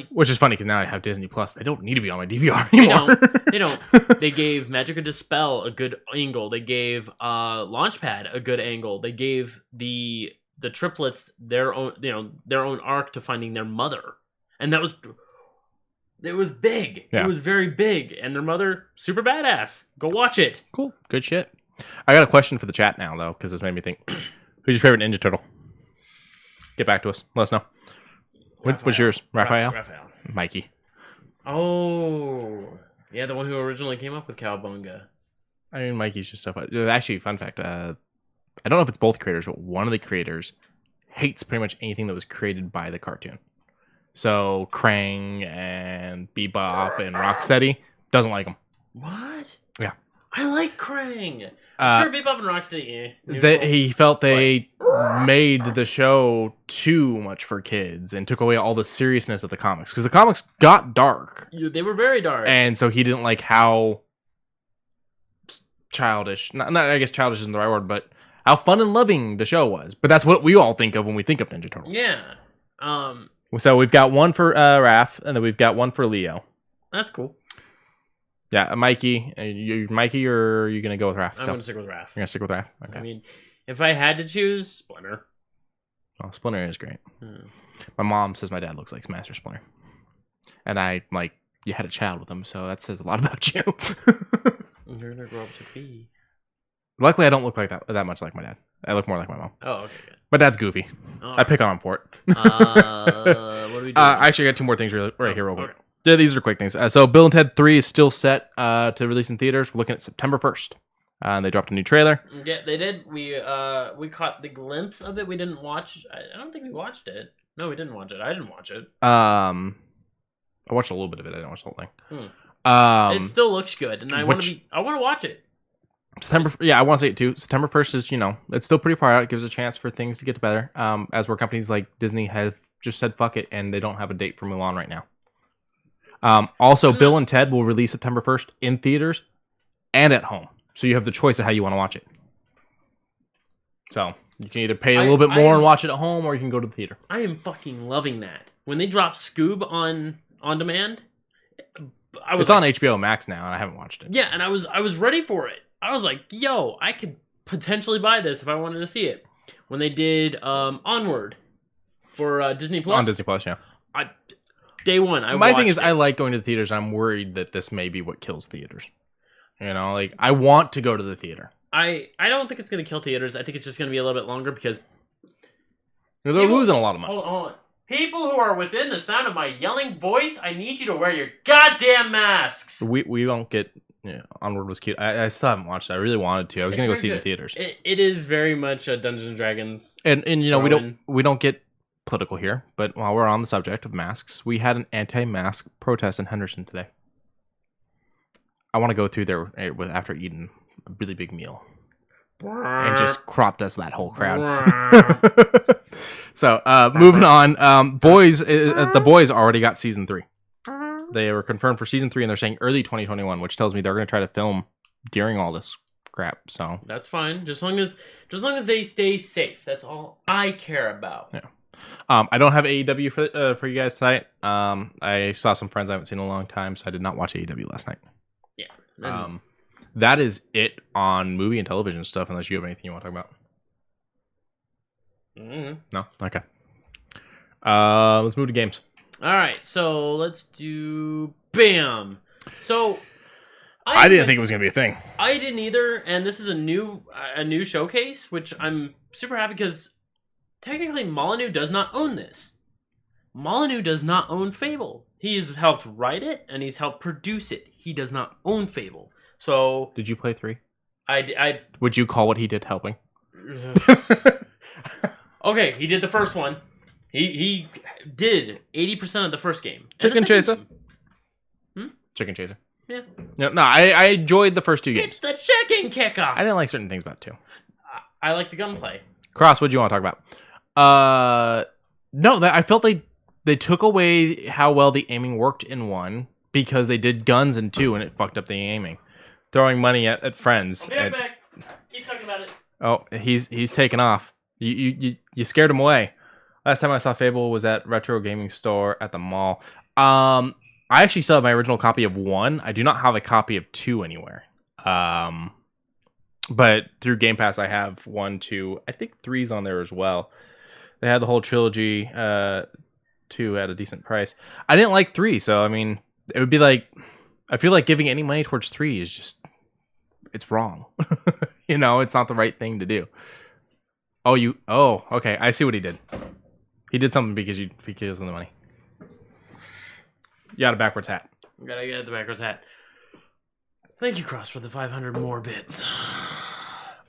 Which is funny because now I have Disney Plus. They don't need to be on my DVR anymore. They don't. They gave Magic and Dispel a good angle. They gave Launchpad a good angle. They gave the triplets their own arc to finding their mother, and that was. It was big. Yeah. It was very big. And their mother, super badass. Go watch it. Cool. Good shit. I got a question for the chat now, though, because this made me think. Who's your favorite Ninja Turtle? Get back to us. Let us know. What's yours? Raphael? Mikey. Oh. Yeah, the one who originally came up with Cowabunga. I mean, Mikey's just so fun. Actually, fun fact. I don't know if it's both creators, but one of the creators hates pretty much anything that was created by the cartoon. So Krang and Bebop and Rocksteady doesn't like them. What? Yeah. I like Krang. Sure, Bebop and Rocksteady. He felt they made the show too much for kids and took away all the seriousness of the comics because the comics got dark. They were very dark, and so he didn't like how childish. Not I guess childish isn't the right word, but how fun and loving the show was. But that's what we all think of when we think of Ninja Turtles. Yeah. So we've got one for Raph, and then we've got one for Leo. That's cool. Yeah, Mikey. Mikey, or are you going to go with Raph? I'm going to stick with Raph. You're going to stick with Raph? Okay. I mean, if I had to choose, Splinter. Oh, Splinter is great. My mom says my dad looks like Master Splinter. And you had a child with him, so that says a lot about you. You're going to grow up to be. Luckily, I don't look like that much like my dad. I look more like my mom. Oh, okay, good. My dad's goofy. I pick on him for it. What do we do? I actually got two more things right here real quick. Yeah, these are quick things. So Bill and Ted 3 is still set to release in theaters. We're looking at September 1st. They dropped a new trailer. Yeah, they did. We caught the glimpse of it. We didn't watch. I don't think we watched it. No, we didn't watch it. I didn't watch it. I watched a little bit of it. I didn't watch the whole thing. It still looks good, and I want to watch it. I want to say it too. September 1st is, it's still pretty far out. It gives a chance for things to get better. As where companies like Disney have just said fuck it, and they don't have a date for Mulan right now. Also, Bill and Ted will release September 1st in theaters and at home. So you have the choice of how you want to watch it. So you can either pay a little bit more and watch it at home, or you can go to the theater. I am fucking loving that. When they drop Scoob on demand, it's on HBO Max now, and I haven't watched it. Yeah, and I was ready for it. I was like, yo, I could potentially buy this if I wanted to see it. When they did Onward for Disney Plus. On Disney Plus, yeah. Day one, My thing is, I like going to the theaters, and I'm worried that this may be what kills theaters. I want to go to the theater. I don't think it's going to kill theaters. I think it's just going to be a little bit longer because... They're losing a lot of money. Hold on. People who are within the sound of my yelling voice, I need you to wear your goddamn masks! We don't get... Yeah, Onward was cute. I still haven't watched it. I really wanted to. I was going to go see it in theaters. It is very much a Dungeons and Dragons. And we don't get political here, but while we're on the subject of masks, we had an anti-mask protest in Henderson today. I want to go through there after eating a really big meal and just crop dust that whole crowd. So moving on, the boys already got season 3. They were confirmed for season 3, and they're saying early 2021, which tells me they're going to try to film during all this crap. So that's fine, just long as they stay safe. That's all I care about. Yeah. I don't have AEW for you guys tonight. I saw some friends I haven't seen in a long time, so I did not watch AEW last night. Yeah. That is it on movie and television stuff. Unless you have anything you want to talk about. Mm-hmm. No. Okay. Let's move to games. All right, so let's do BAM. So I didn't think it was going to be a thing. I didn't either, and this is a new showcase, which I'm super happy because technically Molyneux does not own this. Molyneux does not own Fable. He's helped write it, and he's helped produce it. He does not own Fable. So... Did you play 3? I Would you call what he did helping? Okay, he did the first one. He did 80% of the first game. Chicken Chaser. Chicken Chaser. Yeah. No, I enjoyed the first 2 games. It's the chicken kicker. I didn't like certain things about 2. I like the gunplay. Cross, what do you want to talk about? No, I felt they took away how well the aiming worked in 1 because they did guns in 2 and it fucked up the aiming. Throwing money at friends. I'll be right back. Keep talking about it. Oh, he's taken off. You scared him away. Last time I saw Fable was at Retro Gaming Store at the mall. I actually still have my original copy of 1. I do not have a copy of 2 anywhere. But through Game Pass, I have 1, 2. I think 3's on there as well. They had the whole trilogy. 2 at a decent price. I didn't like 3, so I mean, it would be like, I feel like giving any money towards 3 is just, it's wrong. It's not the right thing to do. Oh, okay. I see what he did. He did something because of the money. You got a backwards hat. Gotta get the backwards hat. Thank you, Cross, for the 500 more bits.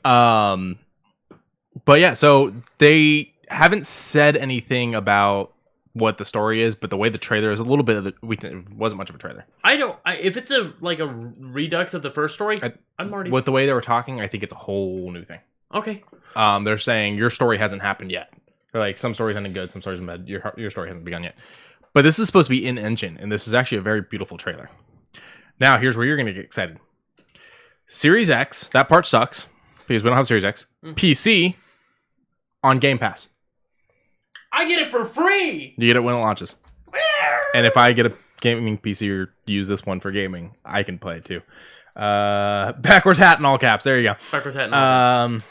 But yeah, so they haven't said anything about what the story is, but the way the trailer is, a little bit of it wasn't much of a trailer. If it's a redux of the first story, I'm already... With the way they were talking, I think it's a whole new thing. Okay. They're saying your story hasn't happened yet. They're like, some stories ended good, some stories ended bad. Your story hasn't begun yet. But this is supposed to be in engine, and this is actually a very beautiful trailer. Now, here's where you're going to get excited. Series X, that part sucks, because we don't have Series X. PC, on Game Pass. I get it for free! You get it when it launches. And if I get a gaming PC or use this one for gaming, I can play it too. Backwards hat in all caps. There you go. Backwards hat in all caps.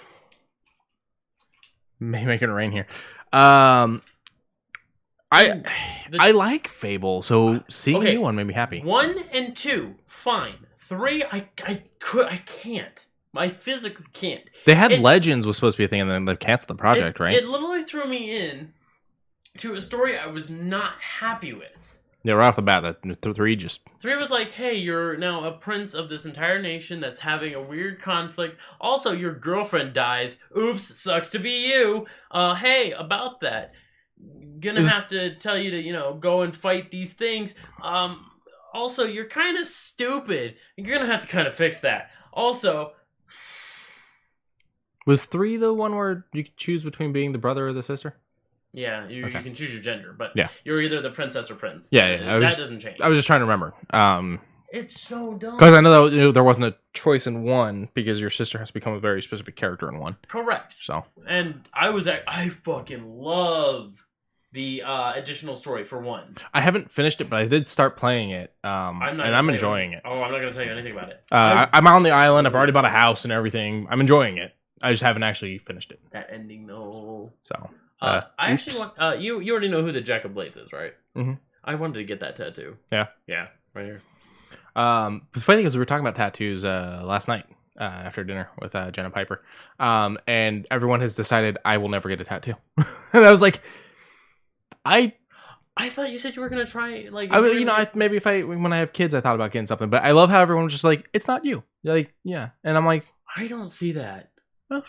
Making it rain here. I like Fable, so seeing a new one made me happy. 1 and 2, fine. 3, I can't. I physically can't. They had Legends was supposed to be a thing, and then they canceled the project, right? It literally threw me in to a story I was not happy with. Yeah, right off the bat, 3 just... 3 was like, hey, you're now a prince of this entire nation that's having a weird conflict. Also, your girlfriend dies. Oops, sucks to be you. Hey, about that. Gonna have to tell you to, go and fight these things. Also, you're kind of stupid. You're gonna have to kind of fix that. Also... Was 3 the one where you could choose between being the brother or the sister? Yeah, you can choose your gender, but yeah. You're either the princess or prince. Yeah. That doesn't change. I was just trying to remember. It's so dumb. Because I know that there wasn't a choice in 1 because your sister has to become a very specific character in 1. Correct. So. And I fucking love the additional story for 1. I haven't finished it, but I did start playing it. I'm enjoying it. Oh, I'm not going to tell you anything about it. I'm on the island. I've already bought a house and everything. I'm enjoying it. I just haven't actually finished it. That ending, though. So. I actually want... you already know who the Jack of Blades is, right? Mm-hmm. I wanted to get that tattoo. Yeah. Yeah, right here. The funny thing is we were talking about tattoos last night after dinner with Jenna Piper. And everyone has decided I will never get a tattoo. And I was like... I thought you said you were going to try... maybe when I have kids, I thought about getting something. But I love how everyone was just like, it's not you. Like, yeah. And I'm like... I don't see that. Well,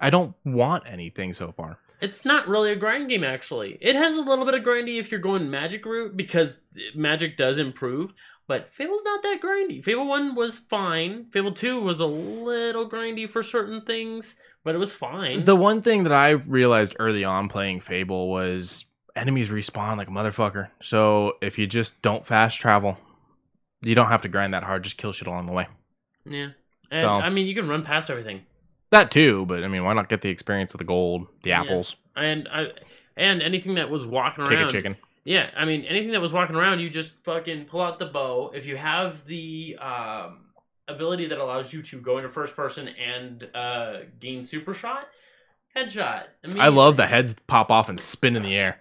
I don't want anything so far. It's not really a grind game, actually. It has a little bit of grindy if you're going magic route, because magic does improve, but Fable's not that grindy. Fable 1 was fine. Fable 2 was a little grindy for certain things, but it was fine. The one thing that I realized early on playing Fable was enemies respawn like a motherfucker. So if you just don't fast travel, you don't have to grind that hard. Just kill shit along the way. Yeah. And, you can run past everything. That too, but why not get the experience of the gold, the apples, and anything that was walking around. Kick a chicken. Yeah, anything that was walking around, you just fucking pull out the bow. If you have the ability that allows you to go into first person and gain super shot, headshot. I love the heads pop off and spin in the air,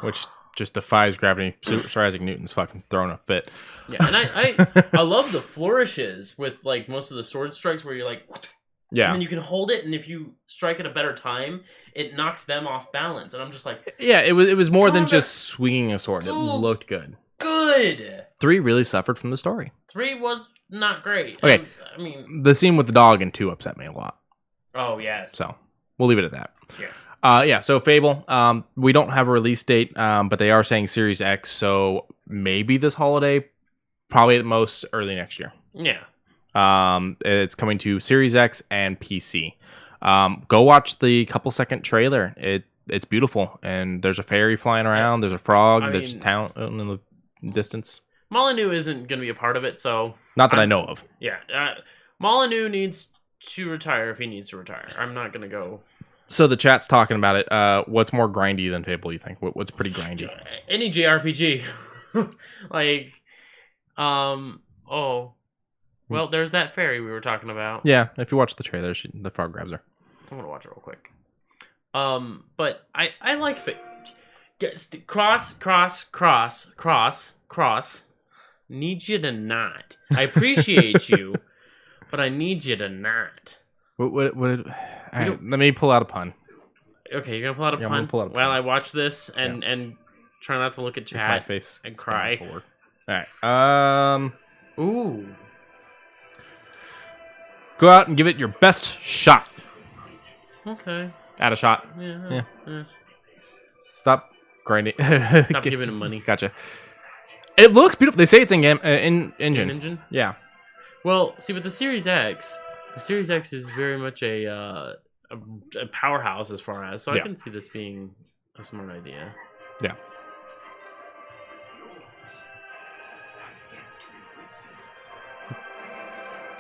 which just defies gravity. Sir Isaac Newton's fucking throwing a fit. Yeah, and I love the flourishes with like most of the sword strikes where you're like, yeah, and then you can hold it, and if you strike at a better time, it knocks them off balance. And I'm just like, yeah, it was more than just swinging a sword. It looked good. Good. 3 really suffered from the story. 3 was not great. Okay, I mean, the scene with the dog in 2 upset me a lot. Oh yes. So we'll leave it at that. Yes. Yeah. So Fable. We don't have a release date, but they are saying Series X. So maybe this holiday. Probably at most early next year. Yeah. It's coming to Series X and PC. Go watch the couple-second trailer. It's beautiful, and there's a fairy flying around. There's a frog. There's a town in the distance. Molyneux isn't going to be a part of it, so not that I know of. Yeah, Molyneux needs to retire if he needs to retire. I'm not going to go. So the chat's talking about it. What's more grindy than Fable? You think? What's pretty grindy? Any JRPG, like. Well, there's that fairy we were talking about. Yeah, if you watch the trailer, the frog grabs her. I'm gonna watch it real quick. But I like cross. Need you to not. I appreciate you, but I need you to not. What all right, let me pull out a pun. Okay, you're gonna pull out a pun? I'm gonna pull out a pun. While I watch this and try not to look at chat my face and cry. All right. Ooh. Go out and give it your best shot. Okay. Add a shot. Yeah. Stop grinding. Stop giving him money. Gotcha. It looks beautiful. They say it's in engine. Engine? Yeah. Well, see, with the Series X is very much a powerhouse as far as, so I can see this being a smart idea. Yeah.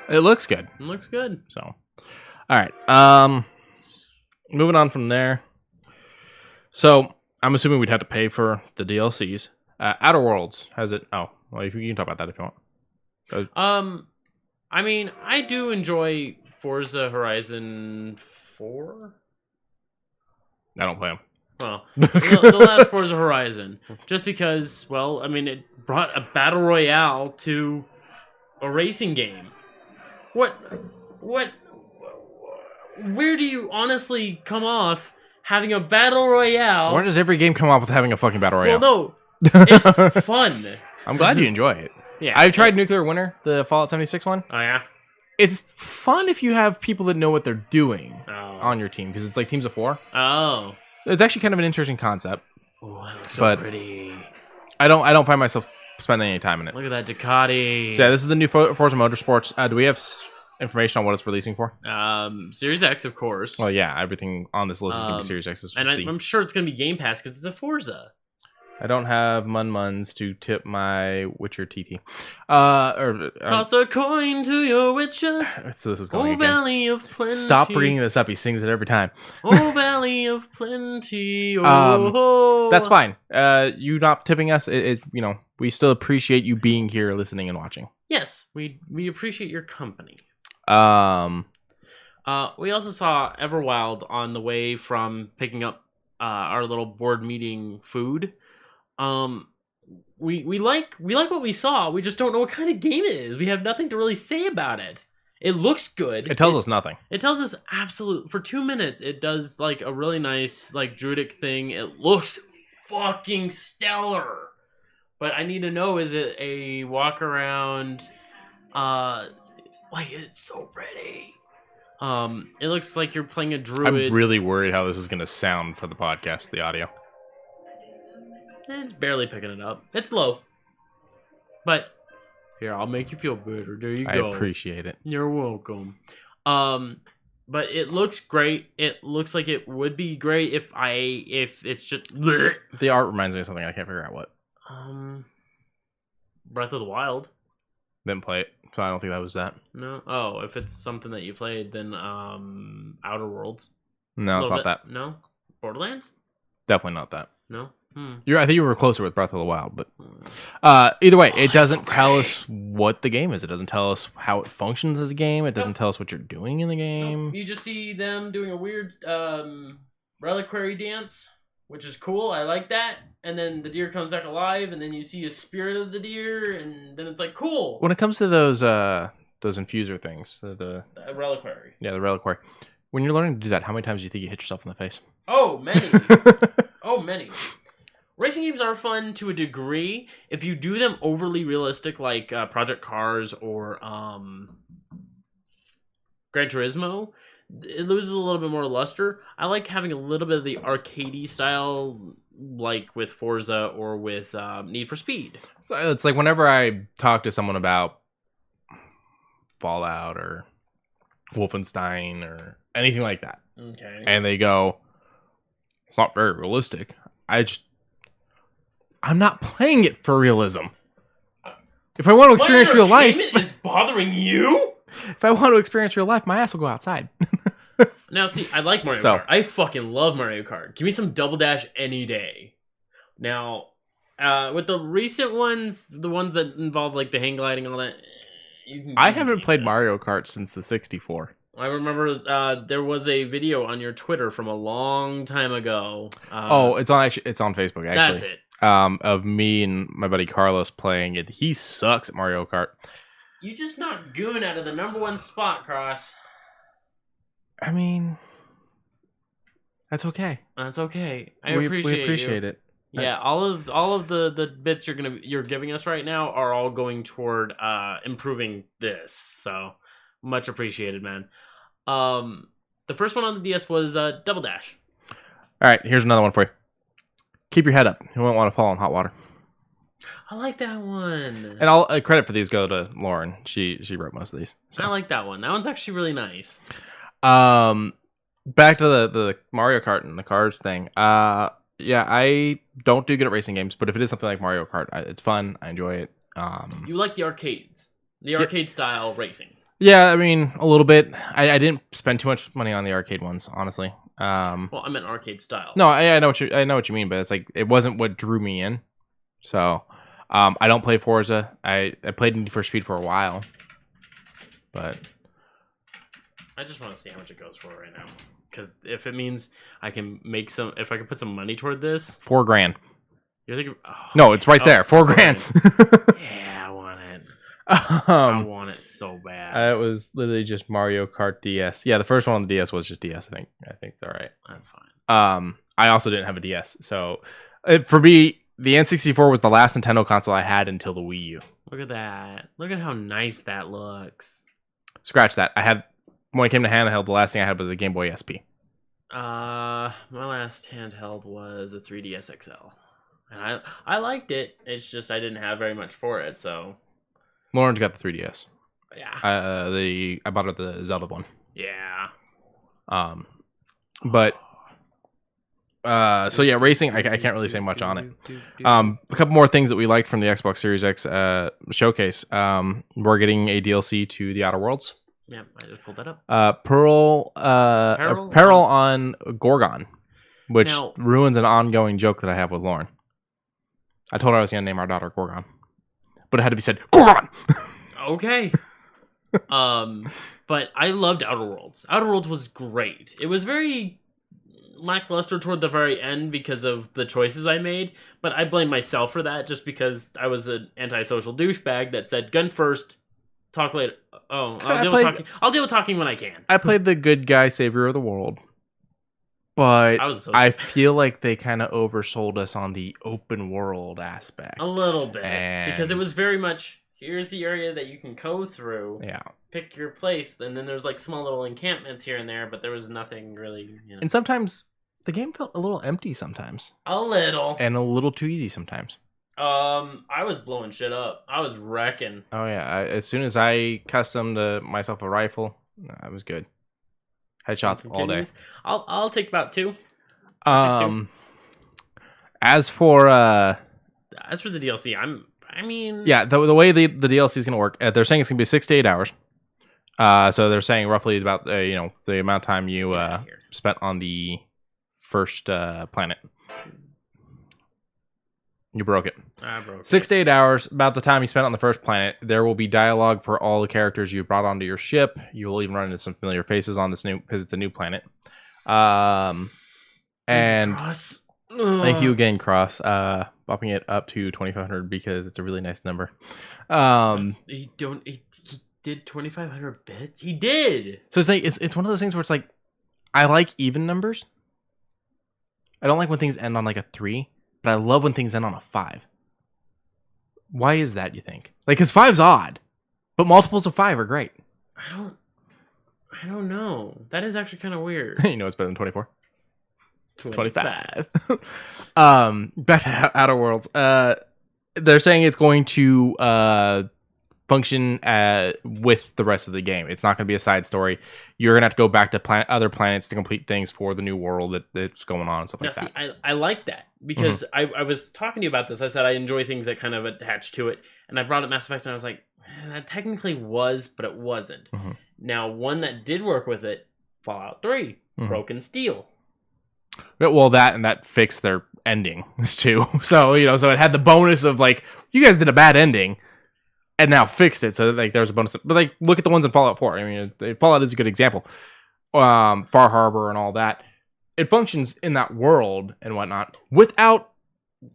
It looks good. It looks good. So, all right. Moving on from there. So, I'm assuming we'd have to pay for the DLCs. Outer Worlds has it. Oh, well, you can talk about that if you want. I mean, I do enjoy Forza Horizon 4. I don't play them. Well, the last Forza Horizon, just because. Well, I mean, it brought a battle royale to a racing game. What? Where do you honestly come off having a battle royale? Where does every game come up with having a fucking battle royale? Well, no, it's fun. I'm glad you enjoy it. Yeah, I've tried Nuclear Winter, the Fallout 76 one. Oh yeah, it's fun if you have people that know what they're doing on your team, because it's like teams of 4. Oh, it's actually kind of an interesting concept. Oh, that looks so pretty. I don't find myself spending any time in it. Look at that Ducati. So yeah, this is the new Forza Motorsports. Do we have information on what it's releasing for? Series X, of course. Well, yeah, everything on this list is going to be Series X. And I'm sure it's going to be Game Pass because it's a Forza. I don't have Muns to tip my Witcher TT. Toss a coin to your Witcher. So this is going again. Valley of Plenty. Stop bringing this up. He sings it every time. Oh, Valley of Plenty. Oh. That's fine. You not tipping us, we still appreciate you being here, listening and watching. Yes, we appreciate your company. We also saw Everwild on the way from picking up our little board meeting food. We like what we saw. We just don't know what kind of game it is. We have nothing to really say about it. It looks good. It tells us nothing. It tells us for 2 minutes. It does like a really nice like druidic thing. It looks fucking stellar. But I need to know, is it a walk around? Like, it's so pretty. It looks like you're playing a druid. I'm really worried how this is going to sound for the podcast, the audio. It's barely picking it up. It's low. But here, I'll make you feel better. There you go. I appreciate it. You're welcome. But it looks great. It looks like it would be great if it's just the art reminds me of something. I can't figure out what. Breath of the Wild. Didn't play it, so I don't think that was that. No. Oh, if it's something that you played, then Outer Worlds. No, it's not that. No. Borderlands. Definitely not that. No. I think you were closer with Breath of the Wild, but either way, it doesn't tell us what the game is. It doesn't tell us how it functions as a game. It doesn't tell us what you're doing in the game. You just see them doing a weird reliquary dance. which is cool. I like that. And then the deer comes back alive, and then you see a spirit of the deer, and then it's like, cool. When it comes to those infuser things, the reliquary. Yeah, the reliquary. When you're learning to do that, how many times do you think you hit yourself in the face? Oh, many. Many. Racing games are fun to a degree. If you do them overly realistic, like Project Cars or Gran Turismo, it loses a little bit more luster. I like having a little bit of the arcadey style, like with Forza or with Need for Speed. So it's like whenever I talk to someone about Fallout or Wolfenstein or anything like that, okay, and they go, "It's not very realistic." I'm not playing it for realism. If I want to experience real life, is bothering you. If I want to experience real life, my ass will go outside. Now, see, I like Mario Kart. I fucking love Mario Kart. Give me some Double Dash any day. Now, with the recent ones, the ones that involve like the hang gliding and all that, I haven't played Mario Kart since the 64. I remember there was a video on your Twitter from a long time ago. It's on Facebook actually. That's it. Of me and my buddy Carlos playing it. He sucks at Mario Kart. You just knocked Goon out of the #1 spot, Cross. I mean, that's okay. That's okay. We appreciate it. Yeah, all of the bits you're giving us right now are all going toward improving this. So much appreciated, man. The first one on the DS was Double Dash. All right, here's another one for you. Keep your head up. You won't want to fall in hot water. I like that one. And all credit for these go to Lauren. She wrote most of these. So. I like that one. That one's actually really nice. Back to the Mario Kart and the cars thing. Yeah, I don't do good at racing games, but if it is something like Mario Kart, it's fun. I enjoy it. You like the arcades, arcade style racing. Yeah, I mean a little bit. I didn't spend too much money on the arcade ones, honestly. Well, I meant arcade style. No, I know what you mean, but it's like it wasn't what drew me in. So, I don't play Forza. I played Need for Speed for a while, but I just want to see how much it goes for right now. Because if it means I can if I can put some money toward this, $4,000. You're thinking? No, it's right there, $4,000. Yeah, I want it. I want it so bad. It was literally just Mario Kart DS. Yeah, the first one on the DS was just DS. I think they're right. That's fine. I also didn't have a DS, so for me, the N64 was the last Nintendo console I had until the Wii U. Look at that! Look at how nice that looks. Scratch that. When it came to handheld, the last thing I had was a Game Boy SP. My last handheld was a 3DS XL, and I liked it. It's just I didn't have very much for it, so. Lauren's got the 3DS. Yeah. I bought her the Zelda one. Yeah. But. So yeah, racing. I can't really say much on it. A couple more things that we liked from the Xbox Series X showcase. We're getting a DLC to the Outer Worlds. Yeah, I just pulled that up. Peril on Gorgon, which ruins an ongoing joke that I have with Lauren. I told her I was going to name our daughter Gorgon, but it had to be said Gorgon. Okay. But I loved Outer Worlds. Outer Worlds was great. It was very lackluster toward the very end because of the choices I made, but I blame myself for that just because I was an antisocial douchebag that said gun first, talk later. Oh, I'll deal with talking when I can. I played the good guy savior of the world, but I feel like they kind of oversold us on the open world aspect a little bit because it was very much here's the area that you can go through. Yeah. Pick your place, and then there's like small little encampments here and there, but there was nothing really. And sometimes the game felt a little empty sometimes. A little. And a little too easy sometimes. I was blowing shit up. I was wrecking. Oh yeah, as soon as I customed myself a rifle, I was good. Headshots all day. I'll take about 2. As for the DLC, yeah, the way the DLC is going to work, they're saying it's going to be 6 to 8 hours. So they're saying roughly about the amount of time you spent on the first planet. You broke it. I broke it. 6 to 8 hours, about the time you spent on the first planet. There will be dialogue for all the characters you brought onto your ship. You will even run into some familiar faces on this because it's a new planet. And Thank you again, Cross. Bumping it up to 2,500 because it's a really nice number. He did 2,500 bits. He did. So it's like it's one of those things where it's like I like even numbers. I don't like when things end on like a 3, but I love when things end on a 5. Why is that, you think? Like, because 5's odd, but multiples of 5 are great. I don't know. That is actually kind of weird. You know it's better than 24? 25. Back to Outer Worlds. They're saying it's going to function with the rest of the game. It's not going to be a side story. You're going to have to go back to other planets to complete things for the new world that's going on and stuff like that. I like that because I was talking to you about this. I said I enjoy things that kind of attach to it. And I brought up Mass Effect and I was like, that technically was, but it wasn't. Mm-hmm. Now, one that did work with it, Fallout 3, Broken Steel. Well, that fixed their ending too. So, so it had the bonus of like, you guys did a bad ending and now fixed it. So like there's a bonus. But like, look at the ones in Fallout 4. I mean, Fallout is a good example. Far Harbor and all that. It functions in that world and whatnot without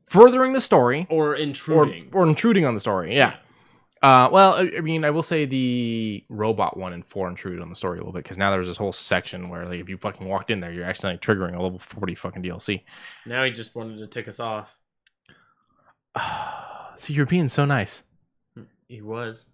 furthering the story. Or intruding. Or intruding on the story, yeah. Well, I mean, I will say the robot one in 4 intruded on the story a little bit because now there's this whole section where like if you fucking walked in there, you're actually like triggering a level 40 fucking DLC. Now he just wanted to tick us off. So you're being so nice. He was.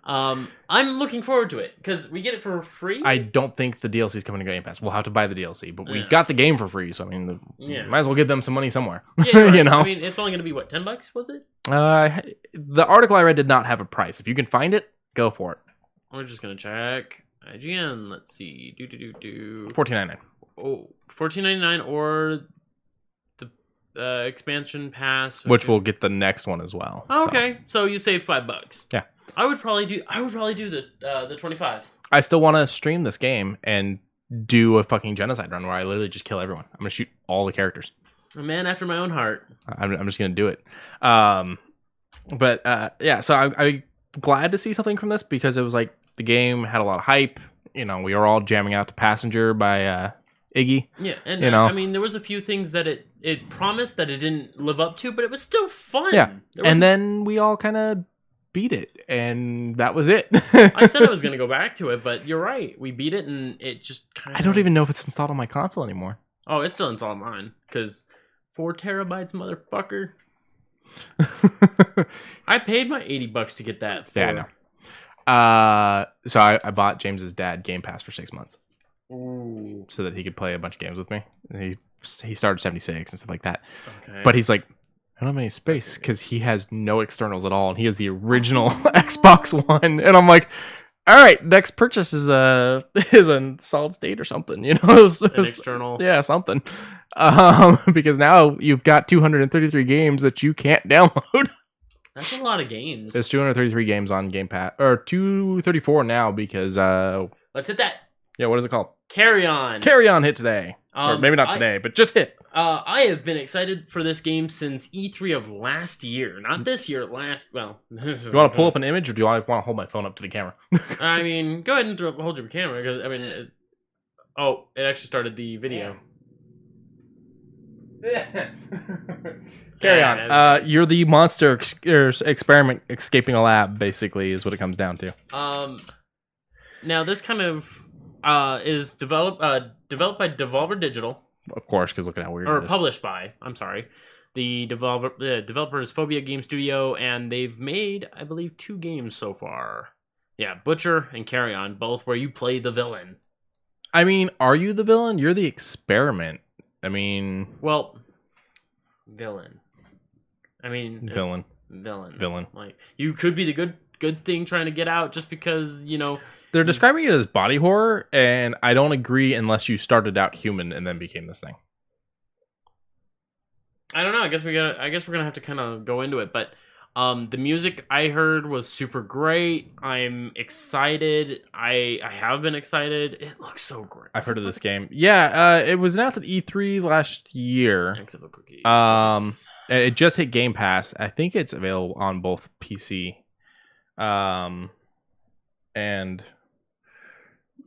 I'm looking forward to it because we get it for free. I don't think the DLC is coming to Game Pass. We'll have to buy the DLC, but we got the game for free, so I mean, might as well give them some money somewhere. Yeah, right. I mean, it's only going to be what, $10? Was it? The article I read did not have a price. If you can find it, go for it. We're just gonna check IGN. Let's see. $14.99. Oh, $14.99 or the expansion pass, which will get the next one as well. Oh, okay, so you save $5. Yeah. I would probably do the 25. I still want to stream this game and do a fucking genocide run where I literally just kill everyone. I'm gonna shoot all the characters. A man after my own heart. I'm just gonna do it. Yeah. So I'm glad to see something from this because it was like the game had a lot of hype. We were all jamming out to Passenger by Iggy. Yeah, and I mean there was a few things that it promised that it didn't live up to, but it was still fun. Yeah, and then we all kind of beat it, and that was it. I said I was going to go back to it, but you're right. We beat it, and it just kind of... I don't even know if it's installed on my console anymore. Oh, it's still installed on mine, because 4 terabytes, motherfucker. I paid my $80 to get that. Yeah, I know. So I bought James's dad Game Pass for 6 months. Ooh. So that he could play a bunch of games with me. And he started 76 and stuff like that. Okay. But he's like, I don't have any space because he has no externals at all, and he has the original Xbox One. And I'm like, all right, next purchase is a solid state or something, An external, yeah, something. Because now you've got 233 games that you can't download. That's a lot of games. There's 233 games on Game Pass, or 234 now because let's hit that. Yeah, what is it called? Carry On. Carry On hit today. Or maybe not today, but just hit. I have been excited for this game since E3 of last year. Not this year, well. You want to pull up an image, or do I want to hold my phone up to the camera? I mean, go ahead and hold your camera, because, I mean... it actually started the video. Carry on. You're the monster experiment escaping a lab, basically, is what it comes down to. Now, this kind of is developed by Devolver Digital. Of course, because look at how weird or it is. Published by, I'm sorry. The developer is Phobia Game Studio, and they've made, I believe, 2 games so far. Yeah, Butcher and Carry On, both where you play the villain. I mean, are you the villain? You're the experiment. I mean... Well, villain. I mean... Villain. Villain. Like, you could be the good thing trying to get out just because, They're describing it as body horror, and I don't agree unless you started out human and then became this thing. I don't know. I guess we're gonna have to kind of go into it, but the music I heard was super great. I'm excited. I have been excited. It looks so great. I've heard of this game. Yeah, it was announced at E3 last year. It just hit Game Pass. I think it's available on both PC, and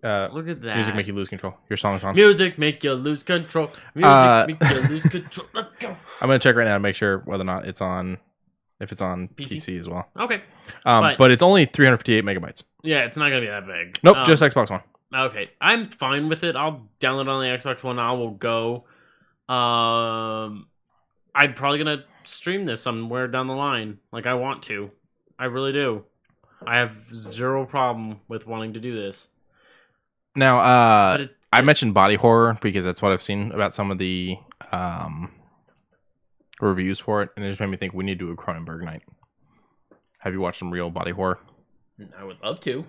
Look at that. Music make you lose control. Your song's on. Music make you lose control. Music make you lose control. Let's go. I'm gonna check right now to make sure whether or not it's on. If it's on PC as well. Okay. But it's only 358 megabytes. Yeah, it's not gonna be that big. Nope, just Xbox One. Okay, I'm fine with it. I'll download it on the Xbox One. I will go. I'm probably gonna stream this somewhere down the line. Like I want to. I really do. I have zero problem with wanting to do this. Now, I mentioned body horror because that's what I've seen about some of the reviews for it, and it just made me think we need to do a Cronenberg night. Have you watched some real body horror? I would love to.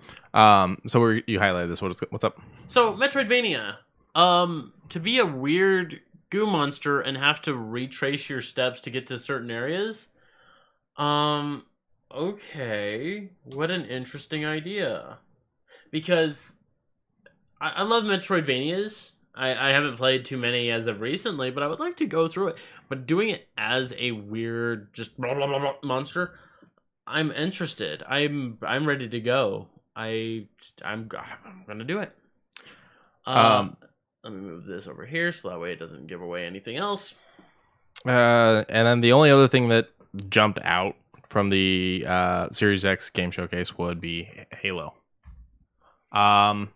So you highlighted this. What's up? So Metroidvania. To be a weird goo monster and have to retrace your steps to get to certain areas. Okay, what an interesting idea. Because I love Metroidvanias. I haven't played too many as of recently, but I would like to go through it. But doing it as a weird, just blah blah blah, blah monster, I'm interested. I'm ready to go. I'm gonna do it. Let me move this over here so that way it doesn't give away anything else. And then the only other thing that jumped out from the Series X game showcase would be Halo. I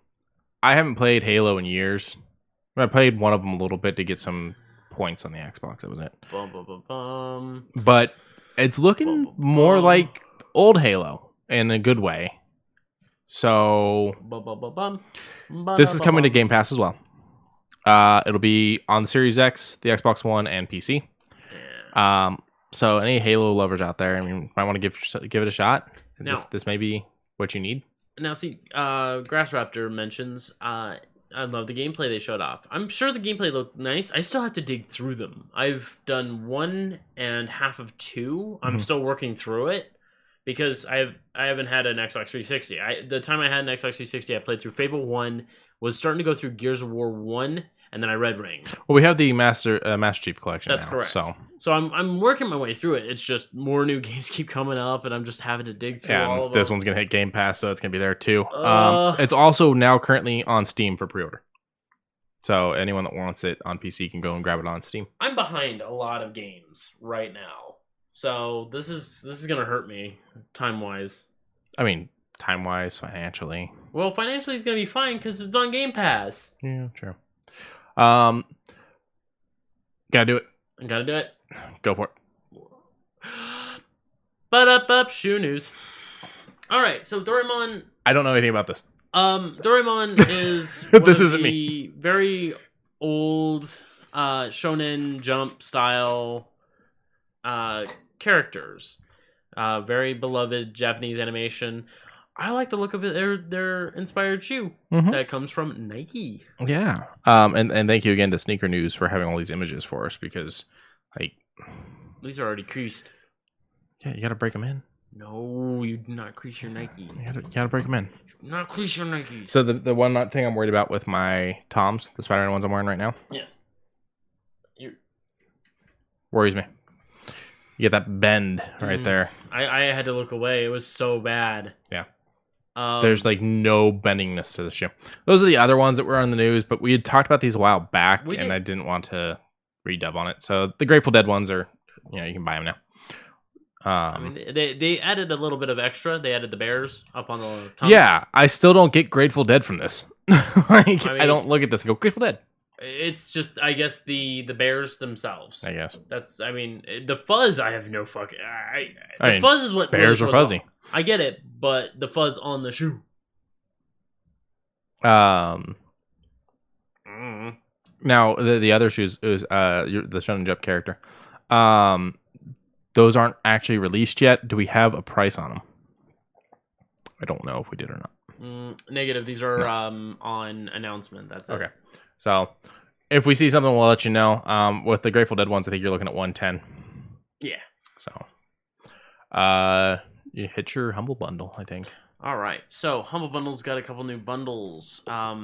haven't played Halo in years. I played one of them a little bit to get some points on the Xbox. That was it. Bum, bum, bum, bum. But it's looking more like old Halo in a good way. So this is coming to Game Pass as well. It'll be on the Series X, the Xbox One, and PC. So any Halo lovers out there, I mean, might want to give it a shot. This may be what you need. Now, see, Grass Raptor mentions, I love the gameplay they showed off. I'm sure the gameplay looked nice. I still have to dig through them. I've done 1 and half of 2. I'm still working through it because I haven't had an Xbox 360. The time I had an Xbox 360, I played through Fable 1, was starting to go through Gears of War 1, and then I Red Ring. Well, we have the Master Chief Collection. That's now, correct. So I'm working my way through it. It's just more new games keep coming up, and I'm just having to dig through all of them. This one's gonna hit Game Pass, so it's gonna be there too. It's also now currently on Steam for pre-order. So anyone that wants it on PC can go and grab it on Steam. I'm behind a lot of games right now, so this is gonna hurt me time-wise. I mean, time-wise, financially. Well, financially it's gonna be fine because it's on Game Pass. Yeah, true. Gotta do it. Gotta do it. Go for it. Up shoe news. All right, so Doraemon. I don't know anything about this. Doraemon is this isn't me. Very old Shonen Jump style characters. Very beloved Japanese animation. I like the look of it. Their inspired shoe that comes from Nike. Yeah. And thank you again to Sneaker News for having all these images for us because, like, these are already creased. Yeah, you gotta break them in. No, you do not crease your Nikes. You gotta break them in. Do not crease your Nikes. So the one thing I'm worried about with my Toms, the Spider-Man ones I'm wearing right now. Yes. Worries me. You get that bend right there. I had to look away. It was so bad. Yeah. There's like no bendingness to the shoe. Those are the other ones that were on the news, but we had talked about these a while back, and I didn't want to redub on it. So the Grateful Dead ones are, you can buy them now. I mean, they added a little bit of extra. They added the bears up on the top. Yeah, I still don't get Grateful Dead from this. I don't look at this and go, Grateful Dead. It's just, I guess, the bears themselves. I guess. The fuzz, I have no fucking... the fuzz is what... Bears are fuzzy. Off. I get it, but the fuzz on the shoe. Now, the other shoes, it was the Shonen Jump character. Those aren't actually released yet. Do we have a price on them? I don't know if we did or not. Negative. These are on announcement. That's it. Okay. So, if we see something, we'll let you know. With the Grateful Dead ones, I think you're looking at 110. Yeah. So, you hit your Humble Bundle, I think. All right. So, Humble Bundle's got a couple new bundles. I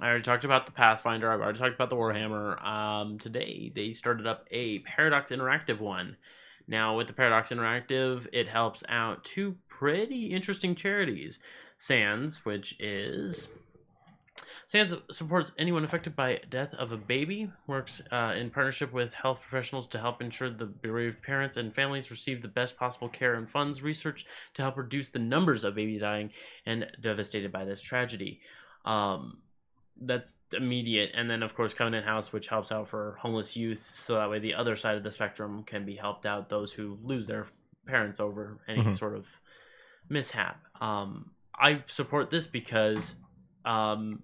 already talked about the Pathfinder. I've already talked about the Warhammer. Today, they started up a Paradox Interactive one. Now, with the Paradox Interactive, it helps out two pretty interesting charities. Sans, which is SANS supports anyone affected by death of a baby, works in partnership with health professionals to help ensure the bereaved parents and families receive the best possible care, and funds research to help reduce the numbers of babies dying and devastated by this tragedy. That's immediate. And then, of course, Covenant House, which helps out for homeless youth, so that way the other side of the spectrum can be helped out, those who lose their parents over any sort of mishap. I support this because... the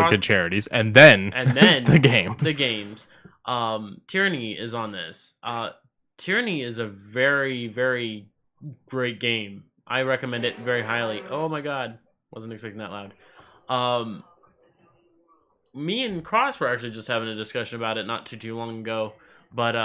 good charities, and then the games. The games. Tyranny is on this. Tyranny is a very, very great game. I recommend it very highly. Oh my god, wasn't expecting that loud. Me and Cross were actually just having a discussion about it not too long ago, but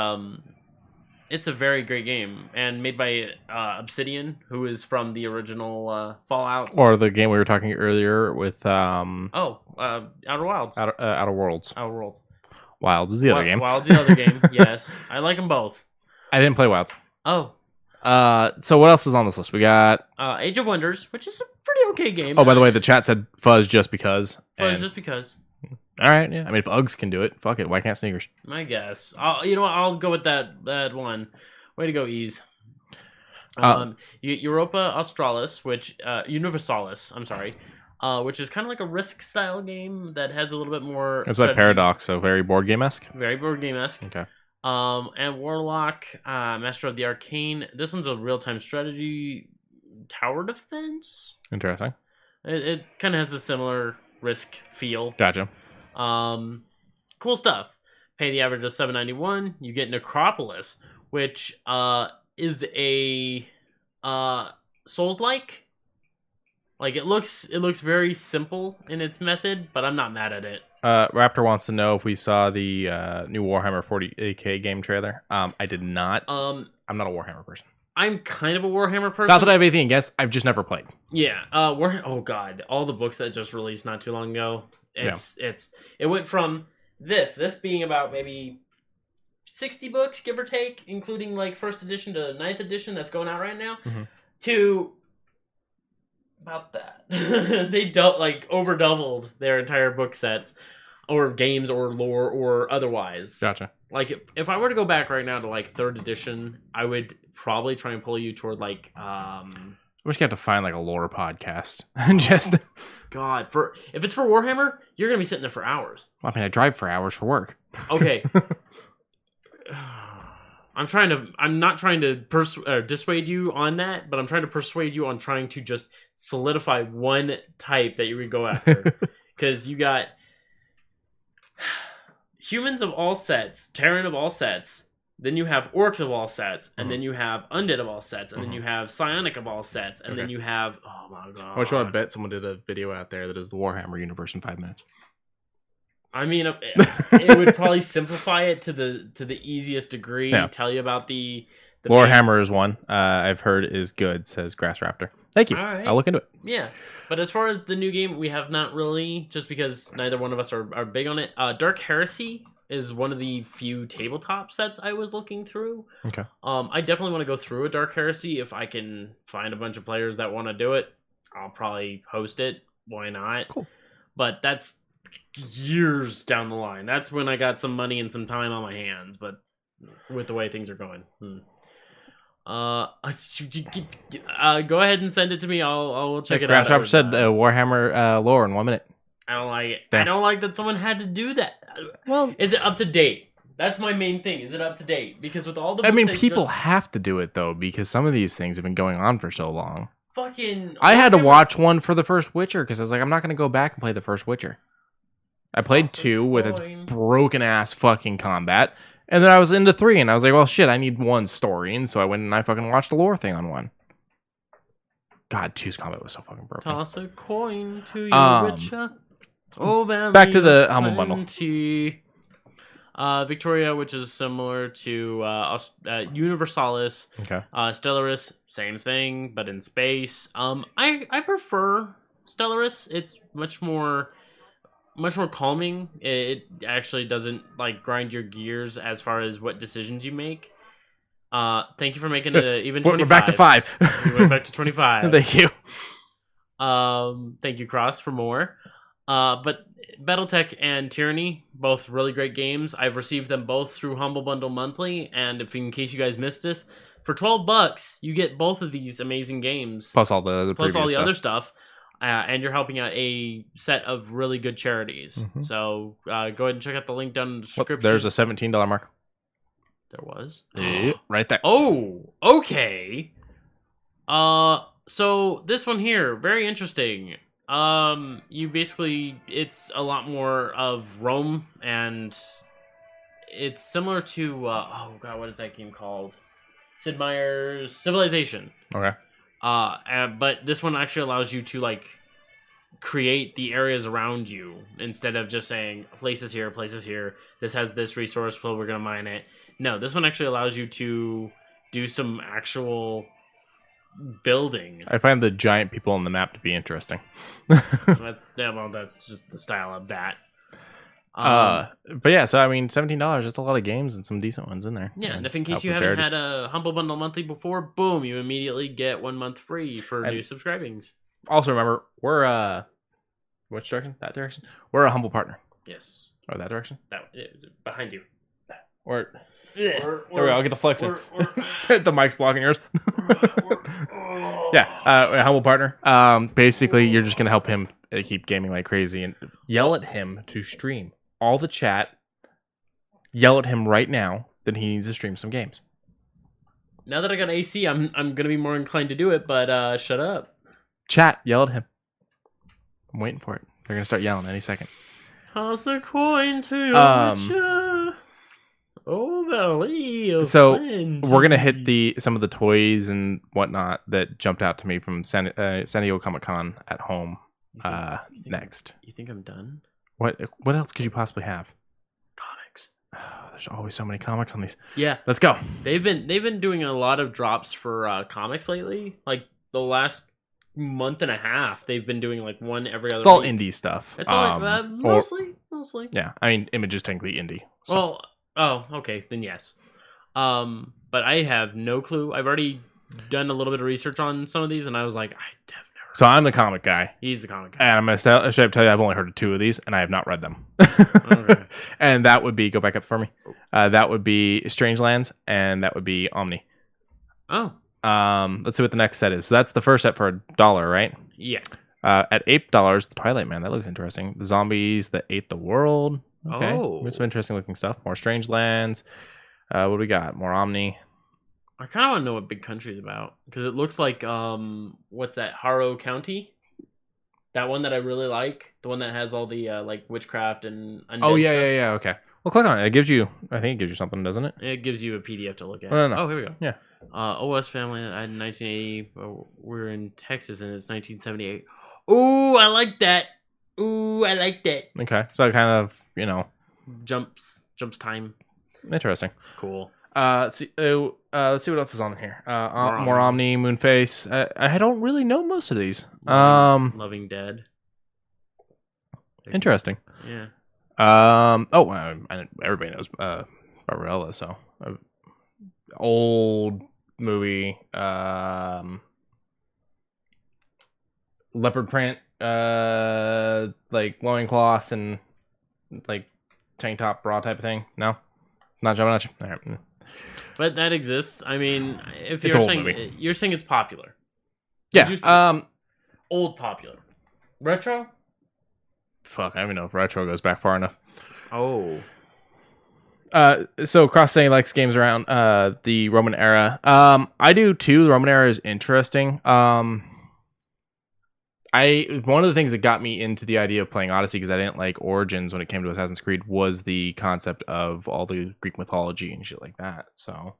it's a very great game, and made by Obsidian, who is from the original Fallouts. Or the game we were talking earlier with... Outer Wilds. Outer Worlds. Outer Worlds. Wilds is the other game. Wilds is the other game, yes. I like them both. I didn't play Wilds. Oh. So what else is on this list? We got... Age of Wonders, which is a pretty okay game. Oh, by the way, the chat said fuzz just because. Just because. All right, yeah. I mean, if Uggs can do it, fuck it. Why can't Sneakers? I guess. You know what? I'll go with that one. Way to go, Ease. Europa Australis, Universalis, I'm sorry, which is kind of like a Risk-style game that has a little bit more... It's like Paradox, so very board game-esque? Very board game-esque. Okay. And Warlock, Master of the Arcane. This one's a real-time strategy tower defense. Interesting. It kind of has the similar Risk feel. Gotcha. Cool stuff. Pay the average of $7.91. You get Necropolis, which is a Souls-like. Like it looks very simple in its method, but I'm not mad at it. Raptor wants to know if we saw the new Warhammer 40K game trailer. I did not. I'm not a Warhammer person. I'm kind of a Warhammer person. Not that I have anything against. I've just never played. Yeah. Oh god, all the books that just released not too long ago. It went from this being about maybe 60 books, give or take, including like first edition to 9th edition that's going out right now, to about that. They over doubled their entire book sets, or games, or lore, or otherwise. Gotcha. Like if I were to go back right now to like 3rd edition, I would probably try and pull you toward like I wish you had to find like a lore podcast and just God, if it's for Warhammer, you're gonna be sitting there for hours. Well, I mean, I drive for hours for work. Okay. I'm not trying to dissuade you on that, but I'm trying to persuade you on trying to just solidify one type that you would go after. Because you got humans of all sets, Terran of all sets, then you have orcs of all sets, and then you have undead of all sets, and then you have psionic of all sets, and then you have... Oh my god. I just want to bet someone did a video out there that is the Warhammer universe in 5 minutes. I mean, it would probably simplify it to the easiest degree. Yeah. Tell you about the Warhammer is one I've heard is good, says Grass Raptor. Thank you. All right. I'll look into it. Yeah, but as far as the new game, we have not really, just because neither one of us are big on it. Dark Heresy is one of the few tabletop sets I was looking through. Okay. I definitely want to go through a Dark Heresy. If I can find a bunch of players that want to do it, I'll probably host it. Why not? Cool. But that's years down the line. That's when I got some money and some time on my hands, but with the way things are going. Go ahead and send it to me. I'll check it out. Grassrapper said Warhammer lore in 1 minute. I don't like it. Damn. I don't like that someone had to do that. Well, is it up to date? That's my main thing. Is it up to date? Because with all the I mean, people have to do it though, because some of these things have been going on for so long. Fucking I had to watch one for the first Witcher because I was like, I'm not going to go back and play the first Witcher. I played 2 with its broken ass fucking combat, and then I was into 3, and I was like, well, shit, I need one story, and so I went and I fucking watched the lore thing on 1. God, 2's combat was so fucking broken. Toss a coin to your Witcher. Oh, back to the Humble Bundle. Victoria, which is similar to Universalis. Okay. Stellaris, same thing, but in space. I prefer Stellaris. It's much more calming. It actually doesn't like grind your gears as far as what decisions you make. Thank you for making it even 25. We're back to 5. We went back to 25. Thank you. Thank you, Cross, for more. But Battletech and Tyranny, both really great games. I've received them both through Humble Bundle Monthly, and in case you guys missed this, for $12 you get both of these amazing games Plus all the other stuff, and you're helping out a set of really good charities. Mm-hmm. So go ahead and check out the link down in the description. There's a $17 mark. There was right there. Oh, okay. So this one here, very interesting. You basically, it's a lot more of Rome, and it's similar to oh god, what is that game called? Sid Meier's Civilization. Okay. But this one actually allows you to like create the areas around you instead of just saying places here, places here. This has this resource, so we're gonna mine it. No, this one actually allows you to do some actual building. I find the giant people on the map to be interesting. That's just the style of that. But yeah, so I mean, $17, that's a lot of games and some decent ones in there. Yeah, and if in case you haven't had a Humble Bundle Monthly before, boom, you immediately get 1 month free for new subscribings. Also remember, we're which direction? That direction? We're a Humble partner. Yes. Or that direction? That behind you. Or there we go, I'll get the flex in. The mic's blocking yours. Yeah, a Humble partner. Basically, you're just going to help him keep gaming like crazy and yell at him to stream all the chat. Yell at him right now that he needs to stream some games. Now that I got AC, I'm going to be more inclined to do it, but shut up. Chat, yell at him. I'm waiting for it. They're going to start yelling any second. Toss a coin to your witcher. Oh, Valley. So we're going to hit some of the toys and whatnot that jumped out to me from San Diego Comic-Con at home next. You think I'm done? What else could you possibly have? Comics. Oh, there's always so many comics on these. Yeah. Let's go. They've been doing a lot of drops for comics lately. Like the last month and a half, they've been doing like one every other It's all week. indie stuff. It's all mostly. Yeah, I mean, Image is technically indie. So. Well, oh, okay, then yes. But I have no clue. I've already done a little bit of research on some of these, and I was like, I have never. So I'm the comic guy. He's the comic guy. And I'm going to tell you, I've only heard of 2 of these, and I have not read them. Okay. And that would be, go back up for me. That would be Strangelands, and that would be Omni. Oh. Let's see what the next set is. So that's the first set for $1, right? Yeah. At $8, the Twilight Man. That looks interesting. The Zombies that ate the world. Okay. Oh. Some interesting looking stuff. More Strangelands. What do we got? More Omni. I kind of want to know what Big Country is about, because it looks like what's that, Harrow County? That one that I really like, the one that has all the like witchcraft and undead Oh stuff. yeah. Okay. Well, click on it. It gives you. I think it gives you something, doesn't it? It gives you a PDF to look at. No. Oh, here we go. Yeah. OS family in 1980. We're in Texas and it's 1978. Ooh, I like that. Okay. So kind of, jumps time. interesting. Cool. Let's see what else is on here. More Omni, Moonface. I don't really know most of these. Loving Dead. Interesting. Yeah. Everybody knows Barbarella, so old movie. Leopard print, like loincloth and like tank top bra type of thing. No, not jumping at you. All right. But that exists. I mean, if It's you're old saying movie. you're saying it's popular. Yeah. Old popular. Retro? Fuck, I don't even know if retro goes back far enough. Oh. So Cross saying likes games around the Roman era. I do too. The Roman era is interesting. One of the things that got me into the idea of playing Odyssey, because I didn't like Origins when it came to Assassin's Creed, was the concept of all the Greek mythology and shit like that. So,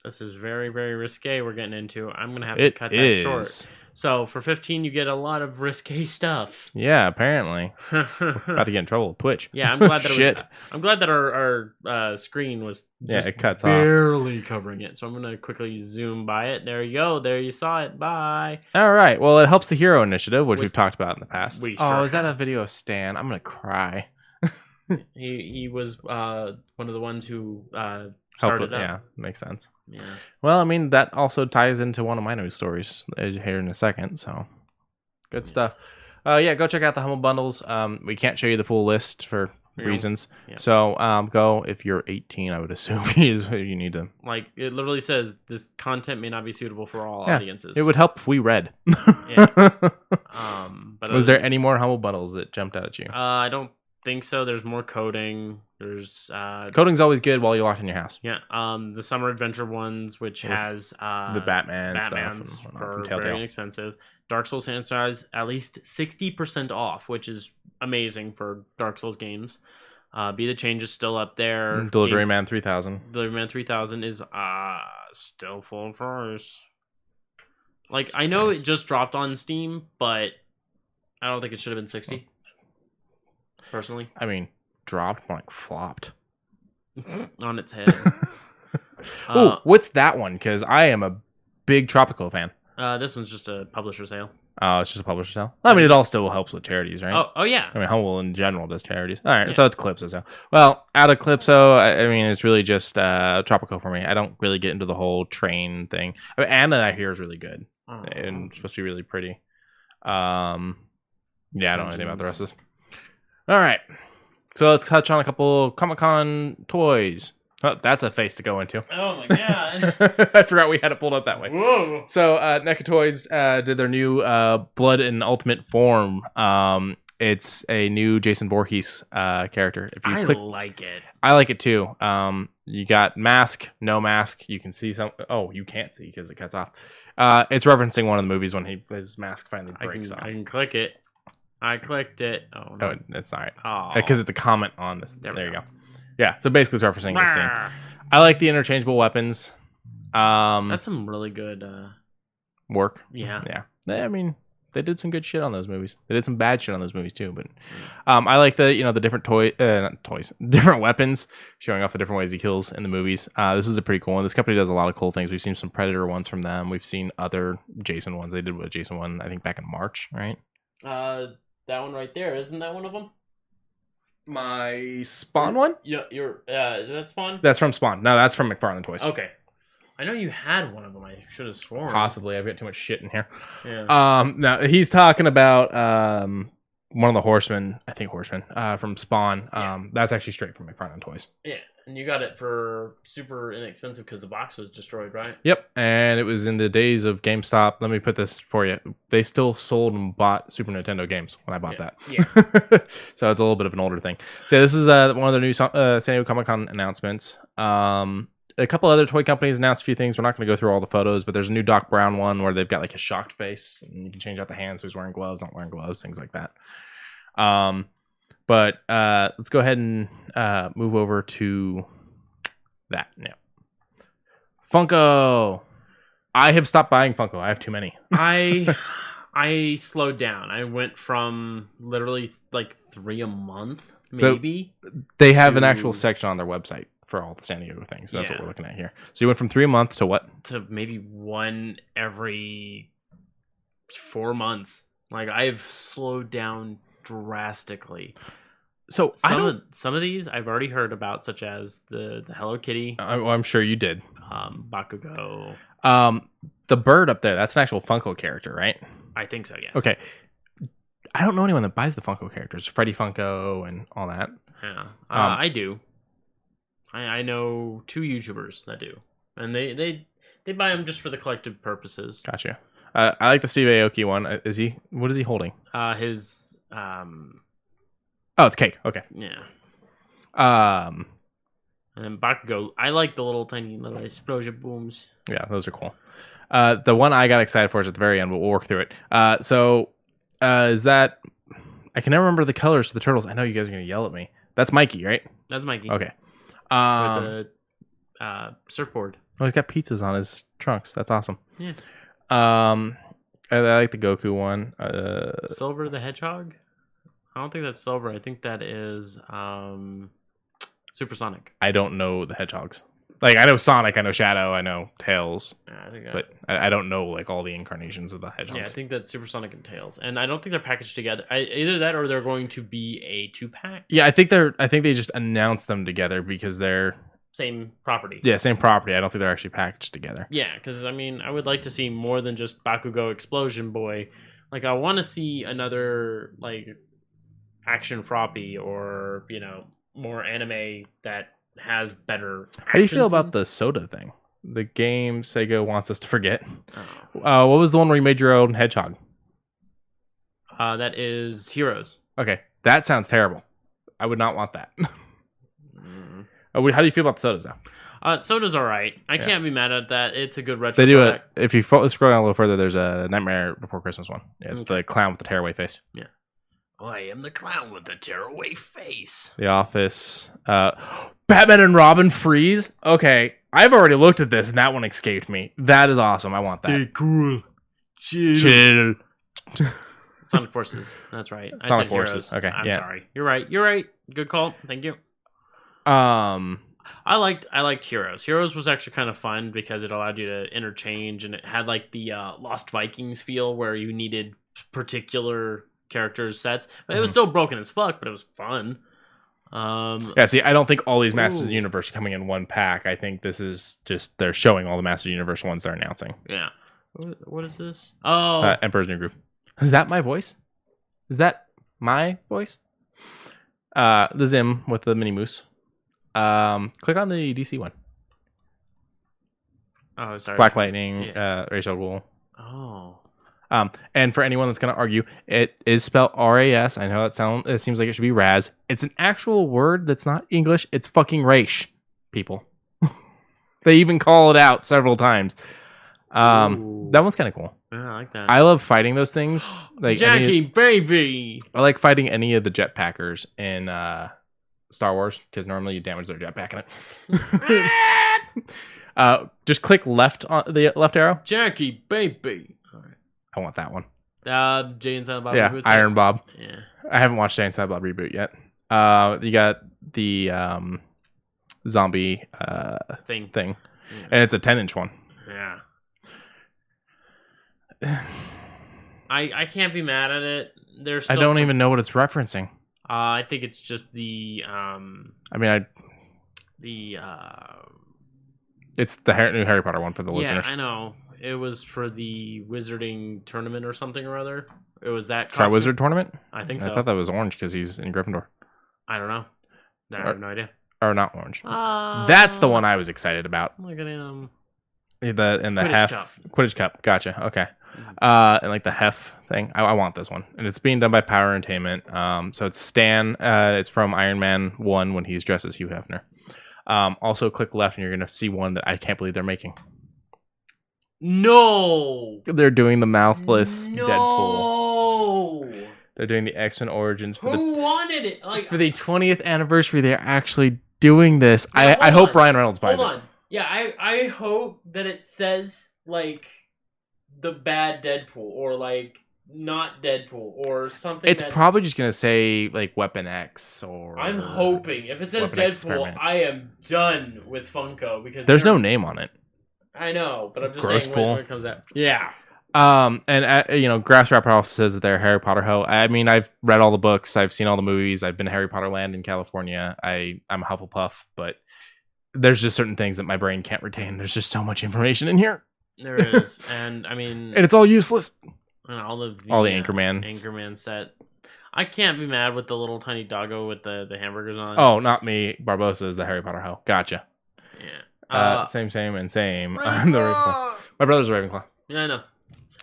this is very, very risque we're getting into. I'm gonna have to cut that short. So for 15, you get a lot of risque stuff. Yeah, apparently. About to get in trouble with Twitch. Yeah, I'm glad that Shit. I'm glad that our screen was just it cuts barely covering it. So I'm gonna quickly zoom by it. There you go. There you saw it. Bye. All right. Well, it helps the Hero Initiative, which we've talked about in the past. Is that a video of Stan? I'm gonna cry. He was one of the ones who started up. Yeah, makes sense. Yeah. Well, I mean, that also ties into one of my news stories here in a second. So, good stuff. Yeah, go check out the Humble Bundles. We can't show you the full list for reasons. Yeah. So go if you're 18. I would assume you need to. Like it literally says, this content may not be suitable for all audiences. It would help if we read. Yeah. But was there any more Humble Bundles that jumped out at you? I don't think so. There's more coding. There's coding's always good while you're locked in your house. Yeah. The Summer Adventure ones, which has the Batmans stuff for very inexpensive. Dark Souls franchise at least 60% off, which is amazing for Dark Souls games. Be the Change is still up there. Delivery Man 3000. Delivery Man 3000 is still full price. Like, I know it just dropped on Steam, but I don't think it should have been 60. Personally. I mean, dropped, like flopped. On its head. Oh, what's that one? Because I am a big Tropico fan. This one's just a publisher sale. Oh, it's just a publisher sale? I mean, it all still helps with charities, right? Oh yeah. I mean, Humble in general does charities. All right, so it's Calypso sale. Well, out of Calypso, I mean, it's really just Tropico for me. I don't really get into the whole train thing. I mean, Anna, I hear, is really good. And supposed to be really pretty. Yeah, I don't know anything about the rest of this. All right. So let's touch on a couple Comic-Con toys. Oh, that's a face to go into. Oh my god. I forgot we had it pulled up that way. Whoa. So NECA Toys did their new Blood in Ultimate Form. It's a new Jason Voorhees character. If you like it. I like it too. You got mask, no mask. You can see some. Oh, you can't see because it cuts off. It's referencing one of the movies when his mask finally breaks off. I can click it. I clicked it. Oh no, it's not right. Oh, because it's a comment on this. There you go. Yeah, so basically it's referencing this scene. I like the interchangeable weapons. That's some really good work. Yeah. I mean, they did some good shit on those movies. They did some bad shit on those movies too, but I like the the different different weapons, showing off the different ways he kills in the movies. This is a pretty cool one. This company does a lot of cool things. We've seen some Predator ones from them. We've seen other Jason ones. They did a Jason one, I think, back in March, right? That one right there, isn't that one of them? My Spawn one? Yeah, is that Spawn? That's from Spawn. No, that's from McFarlane Toys. Okay. I know you had one of them. I should have sworn. Possibly. I've got too much shit in here. Yeah. No, he's talking about one of the Horsemen. I think Horsemen from Spawn. That's actually straight from McFarlane Toys. Yeah, and you got it for super inexpensive because the box was destroyed, right? Yep, and it was in the days of GameStop. Let me put this for you. They still sold and bought Super Nintendo games when I bought that. Yeah. So it's a little bit of an older thing. So this is one of their new San Diego Comic-Con announcements. A couple other toy companies announced a few things. We're not going to go through all the photos, but there's a new Doc Brown one where they've got like a shocked face, and you can change out the hands. So he's wearing gloves, not wearing gloves, things like that. But let's go ahead and move over to that now. Funko. I have stopped buying Funko. I have too many. I slowed down. I went from literally like 3 a month, maybe. So they have an actual section on their website for all the San Diego things. That's what we're looking at here. So you went from 3 a month to what? To maybe 1 every 4 months. Like, I've slowed down drastically. So some of these I've already heard about, such as the Hello Kitty. I'm sure you did. Bakugo. The bird up there, that's an actual Funko character, right? I think so, yes. Okay. I don't know anyone that buys the Funko characters. Freddy Funko and all that. Yeah. I do. I know 2 YouTubers that do. And they buy them just for the collective purposes. Gotcha. I like the Steve Aoki one. What is he holding? His Oh, it's cake. Okay. Yeah. And then Bakugo, I like the little tiny little explosion booms. Yeah, those are cool. The one I got excited for is at the very end, but we'll work through it. Is that... I can never remember the colors for the turtles. I know you guys are going to yell at me. That's Mikey, right? That's Mikey. Okay. With the surfboard. Oh, he's got pizzas on his trunks. That's awesome. Yeah. I like the Goku one. Silver the Hedgehog? I don't think that's Silver. I think that is Supersonic. I don't know the hedgehogs. Like, I know Sonic, I know Shadow, I know Tails. Yeah, but I don't know like all the incarnations of the hedgehogs. Yeah, I think that's Supersonic and Tails. And I don't think they're packaged together. Either that or they're going to be a 2-pack. Yeah, I think they just announced them together because they're same property. Yeah, same property. I don't think they're actually packaged together. Yeah, because I mean, I would like to see more than just Bakugo Explosion Boy. Like, I want to see another, like, action froppy or, more anime that has better action. How do you feel about the soda thing? The game Sega wants us to forget. Oh. What was the one where you made your own hedgehog? That is Heroes. Okay, that sounds terrible. I would not want that. How do you feel about the sodas, though? Soda's all right. I can't be mad at that. It's a good retro. They do it. If you scroll down a little further, there's a Nightmare Before Christmas one. Yeah, it's the clown with the tearaway face. Yeah. I am the clown with the tearaway face. The Office. Batman and Robin Freeze. Okay, I've already looked at this, and that one escaped me. That is awesome. I want that. Stay cool. Chill. Sonic Forces. That's right. Sonic Forces. Heroes. Okay. I'm sorry. You're right. Good call. Thank you. I liked Heroes. Heroes was actually kind of fun because it allowed you to interchange, and it had like the Lost Vikings feel where you needed particular characters sets, but it was still broken as fuck, but it was fun. See, I don't think all these Masters of the Universe are coming in one pack. I think this is just they're showing all the Masters of the Universe ones they're announcing. Yeah. What is this? Oh, Emperor's New Groove. Is that my voice? Is that my voice? The Zim with the mini moose. Click on the DC one. Oh, sorry. Black Lightning, Ra's al Ghul. Oh. And for anyone that's going to argue, it is spelled R-A-S. I know it seems like it should be Raz. It's an actual word that's not English. It's fucking Raish, people. They even call it out several times. That one's kind of cool. Yeah, I like that. I love fighting those things. Like Jackie, baby! I like fighting any of the jetpackers in Star Wars, because normally you damage their jetpack in it. Just click left on the left arrow. Jackie, baby! I want that one. Jay and Silent Bob reboot. Iron Bob. Yeah. I haven't watched Jay and Silent Bob reboot yet. You got the zombie thing. Yeah. And it's a 10-inch one. Yeah. I can't be mad at it. I don't even know what it's referencing. I think it's just the it's the new Harry Potter one for the listeners. Yeah, I know. It was for the Wizarding tournament or something or other. It was that Tri-Wizard tournament? I think so. I thought that was orange because he's in Gryffindor. I don't know. I have no idea. Or not orange. That's the one I was excited about. Look at him. The Quidditch Quidditch Cup. Gotcha. Okay. And like the Hef thing. I want this one. And it's being done by Power Entertainment. So it's Stan. It's from Iron Man 1 when he's dressed as Hugh Hefner. Also click left and you're going to see one that I can't believe they're making. No! They're doing the mouthless No! Deadpool. They're doing the X-Men Origins. Who wanted it? For the 20th anniversary, they're actually doing this. I hope Ryan Reynolds buys it. Hold on. Yeah, I hope that it says, like, the bad Deadpool, or, like, not Deadpool, or something. It's probably just going to say, like, Weapon X, or... I'm hoping. If it says Deadpool, I am done with Funko, because... There's no name on it. I know, but I'm just Gross saying pool. when it comes out. Yeah. And Grass Rapper also says that they're a Harry Potter hoe. I mean, I've read all the books, I've seen all the movies, I've been to Harry Potter Land in California. I'm a Hufflepuff, but there's just certain things that my brain can't retain. There's just so much information in here. There is, and I mean, and it's all useless. And all the Anchorman set. I can't be mad with the little tiny doggo with the hamburgers on. Oh, not me. Barbosa is the Harry Potter hoe. Gotcha. Yeah. Same. I'm the Ravenclaw. My brother's a Ravenclaw. Yeah, I know.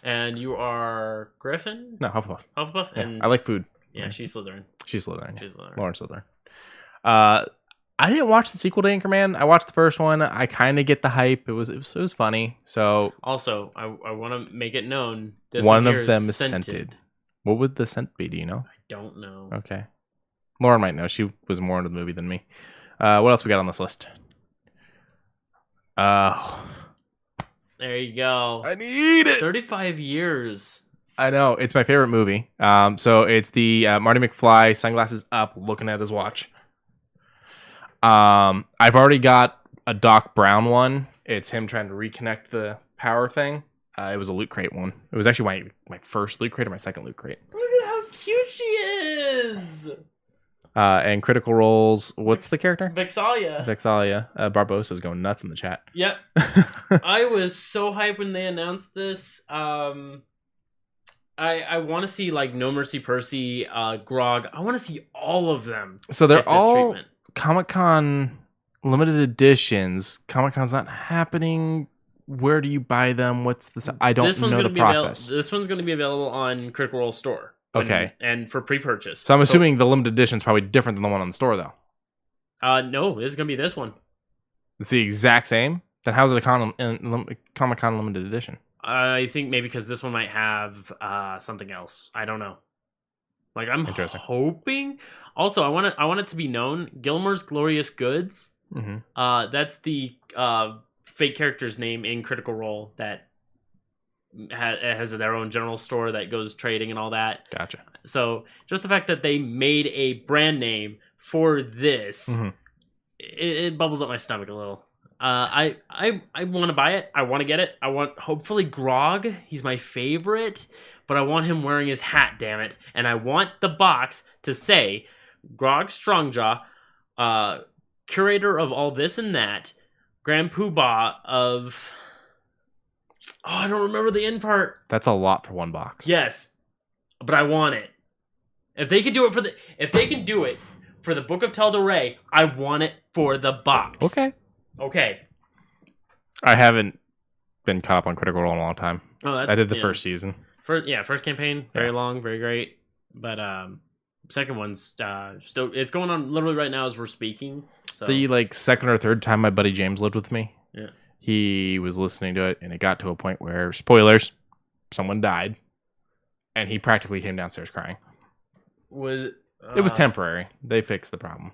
And you are Griffin? No, Hufflepuff. Hufflepuff? Yeah, and I like food. Yeah, she's Slytherin. She's Slytherin. Lauren Slytherin. I didn't watch the sequel to Anchorman. I watched the first one. I kind of get the hype. It was funny. So also, I want to make it known. This one of them is scented. What would the scent be? Do you know? I don't know. Okay. Lauren might know. She was more into the movie than me. What else we got on this list? There you go. I need it. 35 years. I know. It's my favorite movie. So it's the Marty McFly, sunglasses up, looking at his watch. I've already got a Doc Brown one. It's him trying to reconnect the power thing. It was a Loot Crate one. It was actually my first Loot Crate or my second Loot Crate. Look at how cute she is. And Critical Roles. What's the character? Vexalia. Barbosa's going nuts in the chat. Yep. I was so hyped when they announced this. I want to see like No Mercy Percy, Grog. I want to see all of them. So they're all Comic-Con limited editions. Comic-Con's not happening. Where do you buy them? What's this? I don't know the process. This one's going to be available on Critical Role Store. Okay. And for pre-purchase. So I'm assuming the limited edition is probably different than the one on the store, though. No, this is going to be this one. It's the exact same? Then how's it a Comic-Con limited edition? I think maybe because this one might have something else. I don't know. Like I'm hoping. Also, I want it to be known. Gilmore's Glorious Goods. Mm-hmm. That's the fake character's name in Critical Role that has their own general store that goes trading and all that. Gotcha. So just the fact that they made a brand name for this, mm-hmm. it bubbles up my stomach a little. I want to buy it. I want to get it. I want hopefully Grog. He's my favorite, but I want him wearing his hat. Damn it! And I want the box to say Grog Strongjaw, curator of all this and that, Grand Poobah of. Oh, I don't remember the end part. That's a lot for one box. Yes, but I want it. If they can do it for the Book of Tel Rey, I want it for the box. Okay. I haven't been caught up on Critical Role in a long time. Oh, I did the first season. First campaign, very long, very great. But second one's still it's going on literally right now as we're speaking. So. The second or third time my buddy James lived with me. Yeah. He was listening to it, and it got to a point where, spoilers, someone died, and he practically came downstairs crying. It was temporary. They fixed the problem.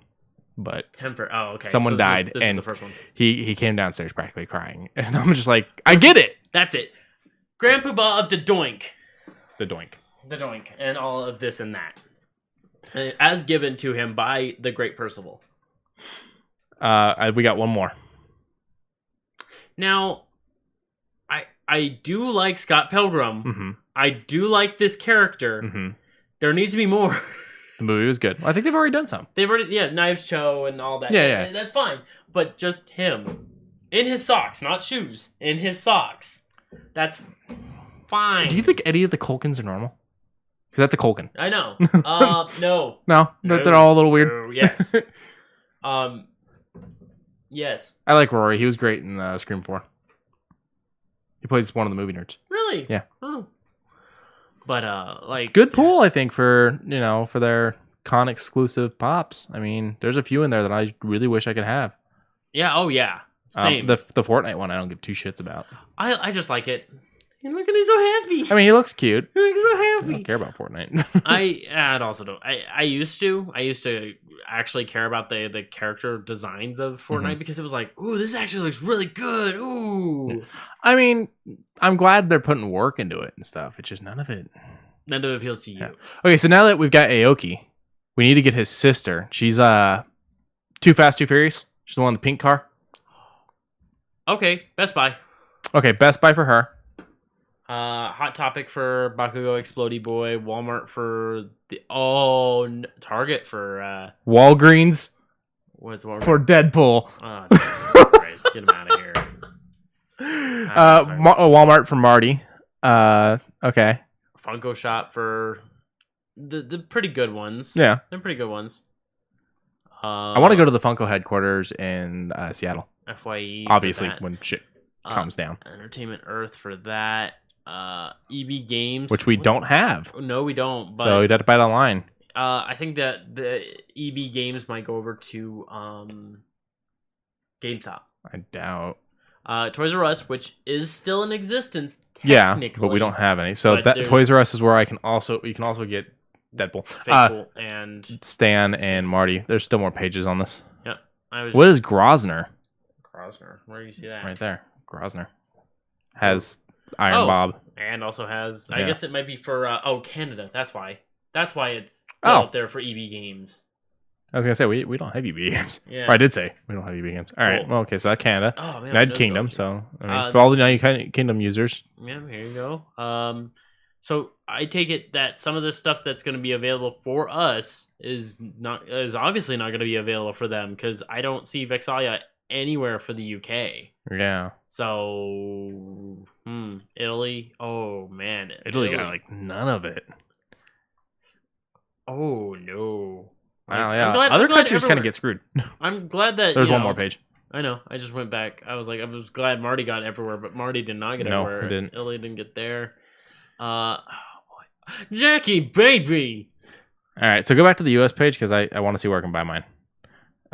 But okay. Someone died, this and was the first one. He came downstairs practically crying, and I'm just like, I get it. That's it. Grand Poobah of the Doink, and all of this and that, as given to him by the Great Percival. We got one more. Now, I do like Scott Pilgrim. Mm-hmm. I do like this character. Mm-hmm. There needs to be more. The movie was good. I think they've already done some. Knives Cho and all that. Yeah. That's fine. But just him. In his socks, not shoes. In his socks. That's fine. Do you think any of the Culkins are normal? Because that's a Culkin. I know. No. No, they're all a little weird. Yes. Yes. I like Rory. He was great in Scream 4. He plays one of the movie nerds. Really? Yeah. Oh. But good pool, I think, for their con exclusive pops. I mean, there's a few in there that I really wish I could have. Yeah. Oh yeah. Same. The Fortnite one, I don't give two shits about. I just like it. And look at he's so happy. I mean, he looks cute. He looks so happy. I don't care about Fortnite. I also don't. I used to actually care about the character designs of Fortnite mm-hmm. because it was like, ooh, this actually looks really good. Ooh. I mean, I'm glad they're putting work into it and stuff. It's just none of it appeals to you. Yeah. Okay, so now that we've got Aoki, we need to get his sister. She's Too Fast, Too Furious. She's the one in the pink car. Okay, Best Buy. Okay, Best Buy for her. Hot Topic for Bakugo Explodey Boy. Walmart for Target for Walgreens. What's Walgreens? For Deadpool. Oh, Jesus Christ. Get him out of here. Walmart for Marty. Okay. Funko Shop for the pretty good ones. Yeah. They're pretty good ones. I want to go to the Funko headquarters in Seattle. FYE. Obviously, when shit calms down. Entertainment Earth for that. EB Games, which we don't have. No, we don't. But so you'd have to buy it online. I think that the EB Games might go over to GameStop. I doubt. Toys R Us, which is still in existence. Yeah, but we don't have any. So that Toys R Us is where you can also get Deadpool, Faithful, and Stan and Marty. There's still more pages on this. Yep. What is Grosner? Where do you see that? Right there. Grosner has Iron Bob, and also has. I guess it might be for Canada. That's why. That's why it's out there for EB Games. I was gonna say we don't have EB Games. Yeah. Or I did say we don't have EB Games. All right. Well, okay. So that's Canada. Oh man. United Kingdom. So I mean, for all the United Kingdom users. Yeah. Here you go. So I take it that some of the stuff that's going to be available for us is obviously not going to be available for them because I don't see Vexalia anywhere for the UK. Yeah. So Italy. Oh man. Italy got like none of it. Oh no. Wow, yeah. Other countries kind of get screwed. I'm glad that there's one more page. I know. I just went back. I was glad Marty got everywhere, but Marty did not get everywhere. No, he didn't. Italy didn't get there. Oh boy. Jackie, baby. All right, so go back to the U.S. page because I want to see where I can buy mine.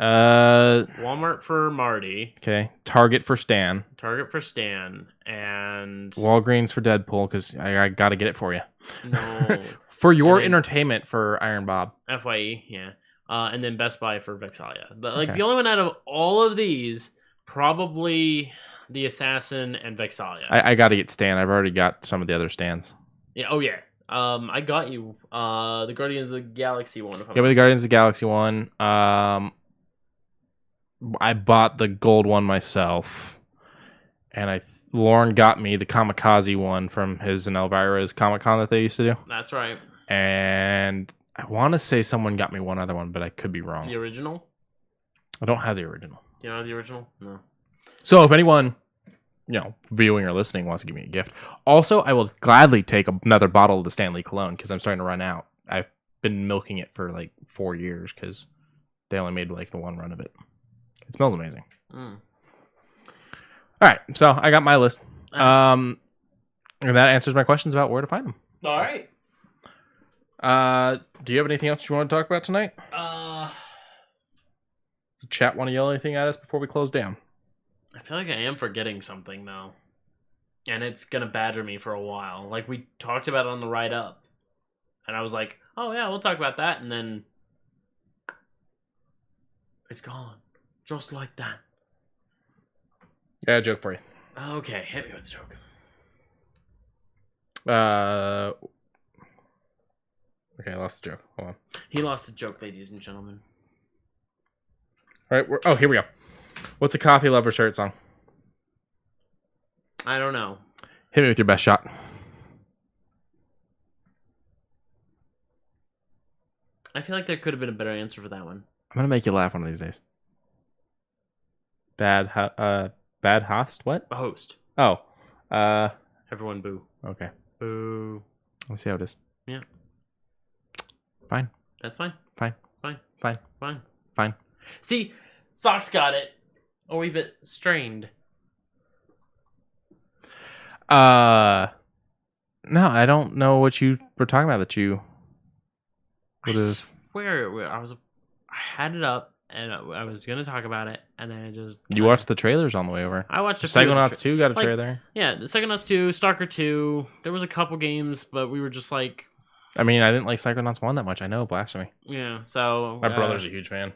Walmart for Marty. Okay. Target for Stan. And Walgreens for Deadpool because I got to get it for you. No. For your entertainment for Iron Bob. FYE, yeah. And then Best Buy for Vexalia. But the only one out of all of these, probably the Assassin and Vexalia. I got to get Stan. I've already got some of the other Stans. Yeah. Oh yeah. I got you the Guardians of the Galaxy one. Yeah, the Guardians of the Galaxy one. I bought the gold one myself, and Lauren got me the Kamikaze one from his and Elvira's Comic Con that they used to do. That's right. And I want to say someone got me one other one, but I could be wrong. The original? I don't have the original. You don't have the original? No. So if anyone, viewing or listening wants to give me a gift. Also, I will gladly take another bottle of the Stanley Cologne because I'm starting to run out. I've been milking it for like 4 years because they only made like the one run of it. It smells amazing. All right, so I got my list. And that answers my questions about where to find them. All right. Do you have anything else you want to talk about tonight? The chat want to yell anything at us before we close down? I feel like I am forgetting something though, and it's gonna badger me for a while. Like we talked about it on the ride up, and I was like, "Oh yeah, we'll talk about that," and then it's gone, just like that. Yeah, a joke for you. Okay, hit me with a joke. Okay, I lost the joke. Hold on. He lost the joke, ladies and gentlemen. All right, here we go. What's a coffee lover shirt song? I don't know. Hit me with your best shot. I feel like there could have been a better answer for that one. I'm gonna make you laugh one of these days. Bad host? What? A host. Oh. Everyone boo. Okay. Boo. Let's see how it is. Yeah. Fine. That's fine. Fine. Fine. Fine. Fine. Fine. See, Socks got it. A wee bit strained. No, I don't know what you were talking about that you would have. I swear, I had it up and I was gonna talk about it, and then I just. You watched the trailers on the way over. I watched a Psychonauts 2 got a trailer. Yeah, the Psychonauts 2, Stalker 2. There was a couple games, but we were just like. I mean, I didn't like Psychonauts 1 that much. I know, blasphemy. Yeah, so my brother's a huge fan.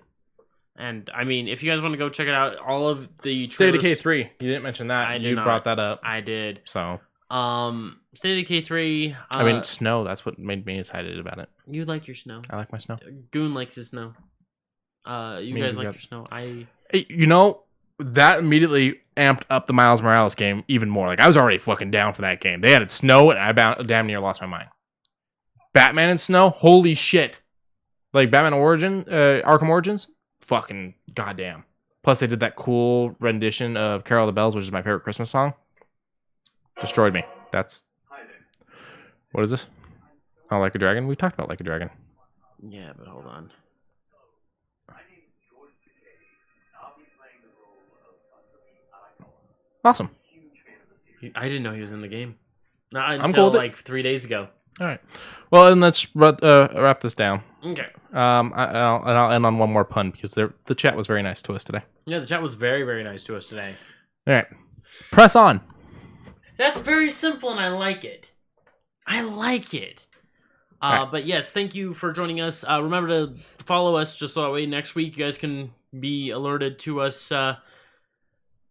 And I mean, if you guys want to go check it out, all of the State of Decay 3. You didn't mention that. You brought that up. I did. So. State of Decay 3. I mean, snow. That's what made me excited about it. You like your snow. I like my snow. Goon likes his snow. You guys like your snow. That immediately amped up the Miles Morales game even more. Like I was already fucking down for that game. They added snow, and I damn near lost my mind. Batman and snow. Holy shit! Like Batman Arkham Origins. Fucking goddamn. Plus, they did that cool rendition of Carol of the Bells, which is my favorite Christmas song. Destroyed me. That's... What is this? Oh, Like a Dragon? We talked about Like a Dragon. Yeah, but hold on. Awesome. I didn't know he was in the game. Not I'm cool with like 3 days ago. All right. Well, then let's wrap this down. Okay. I'll end on one more pun because the chat was very nice to us today. Yeah, the chat was very, very nice to us today. All right. Press on. That's very simple, and I like it. Right. But yes, thank you for joining us. Remember to follow us just so that way next week you guys can be alerted to us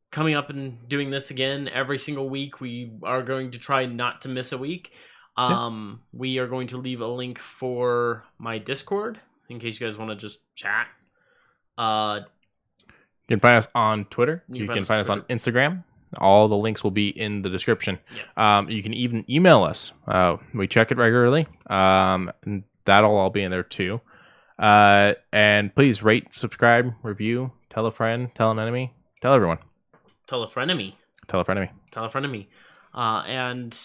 coming up and doing this again every single week. We are going to try not to miss a week. We are going to leave a link for my Discord in case you guys want to just chat. You can find us on Twitter. You can find us on Instagram. All the links will be in the description. Yeah. You can even email us. We check it regularly. And that'll all be in there too. And please rate, subscribe, review, tell a friend, tell an enemy, tell everyone. Tell a frenemy. Tell a frenemy. Tell a frenemy. And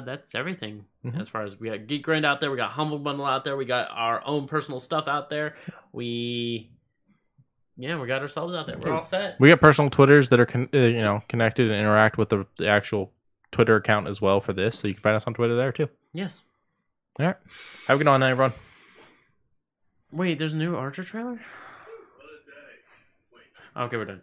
That's everything. As far as we got Geek Grind out there, we got Humble Bundle out there, we got our own personal stuff out there. We got ourselves out there. We're all set. We got personal Twitters that are connected and interact with the actual Twitter account as well for this, so you can find us on Twitter there too. Yes. All right. Have a good night, everyone. Wait, there's a new Archer trailer? Okay, we're done.